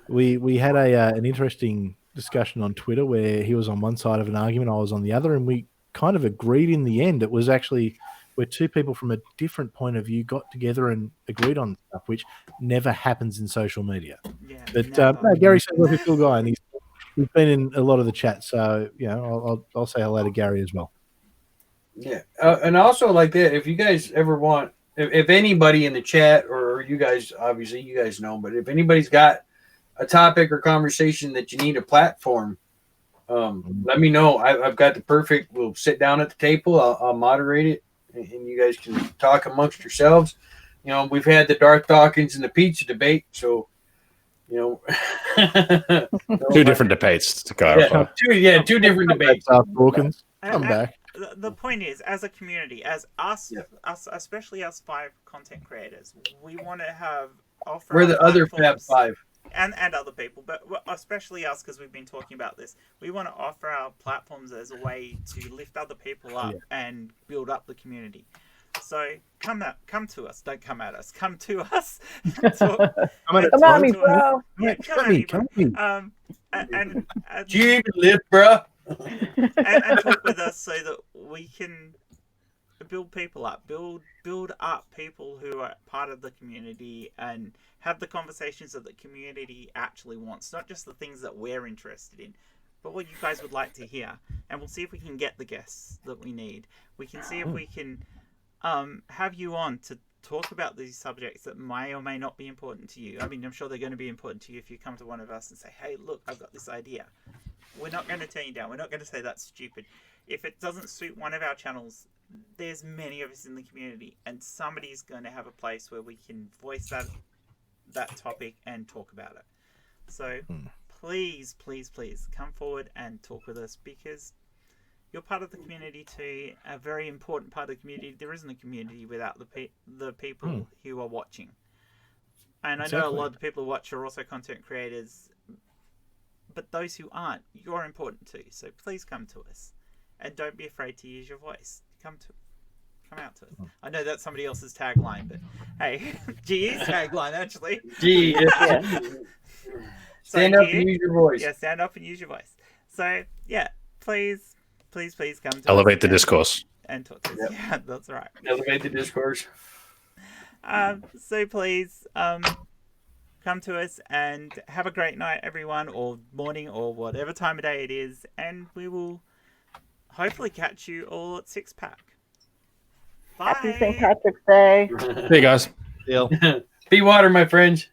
We had an interesting discussion on Twitter where he was on one side of an argument, I was on the other, and we kind of agreed in the end. It was actually where two people from a different point of view got together and agreed on stuff, which never happens in social media. Yeah, but no, Gary seems like a cool guy, and he's been in a lot of the chat. So I'll say hello to Gary as well. Yeah, and also like that, if you guys ever want, if anybody in the chat or you guys, obviously you guys know, but if anybody's got a topic or conversation that you need a platform, let me know. I've got the perfect. We'll sit down at the table. I'll moderate it, and you guys can talk amongst yourselves. We've had the Darth Dawkins and the pizza debate, so two different debates to clarify. Two different debates. Dawkins, come back. The point is, as a community, as us, especially us 5 content creators, we want to offer. We're the other Fab 5. and other people, but especially us, because we've been talking about this. We want to offer our platforms as a way to lift other people up and build up the community. So come to us. Don't come at us. Come to us. Come at me, bro. Yeah, come at me. And Gee, live, bro. and talk with us so that we can build people up, build up people who are part of the community, and have the conversations that the community actually wants, not just the things that we're interested in, but what you guys would like to hear. And we'll see if we can get the guests that we need. We can see if we can have you on to talk about these subjects that may or may not be important to you. I mean, I'm sure they're going to be important to you if you come to one of us and say, hey, look, I've got this idea. We're not going to turn you down. We're not going to say that's stupid. If it doesn't suit one of our channels, there's many of us in the community, and somebody's going to have a place where we can voice that topic and talk about it. So please come forward and talk with us, because you're part of the community too, a very important part of the community. There isn't a community without the people who are watching. And I know a lot of the people who watch are also content creators, but those who aren't, you're important too. So please come to us, and don't be afraid to use your voice. Come out to us. I know that's somebody else's tagline, but hey, GE's tagline actually. Gee, stand up and use your voice. Yeah, stand up and use your voice. So yeah, please come to Elevate the discourse. and talk to us. Yep. Yeah, that's right. Elevate the discourse. So please come to us, and have a great night, everyone, or morning, or whatever time of day it is, and we will hopefully catch you all at Six Pack. Bye. Happy St. Patrick's Day. Hey guys. Deal. Be water, my friends.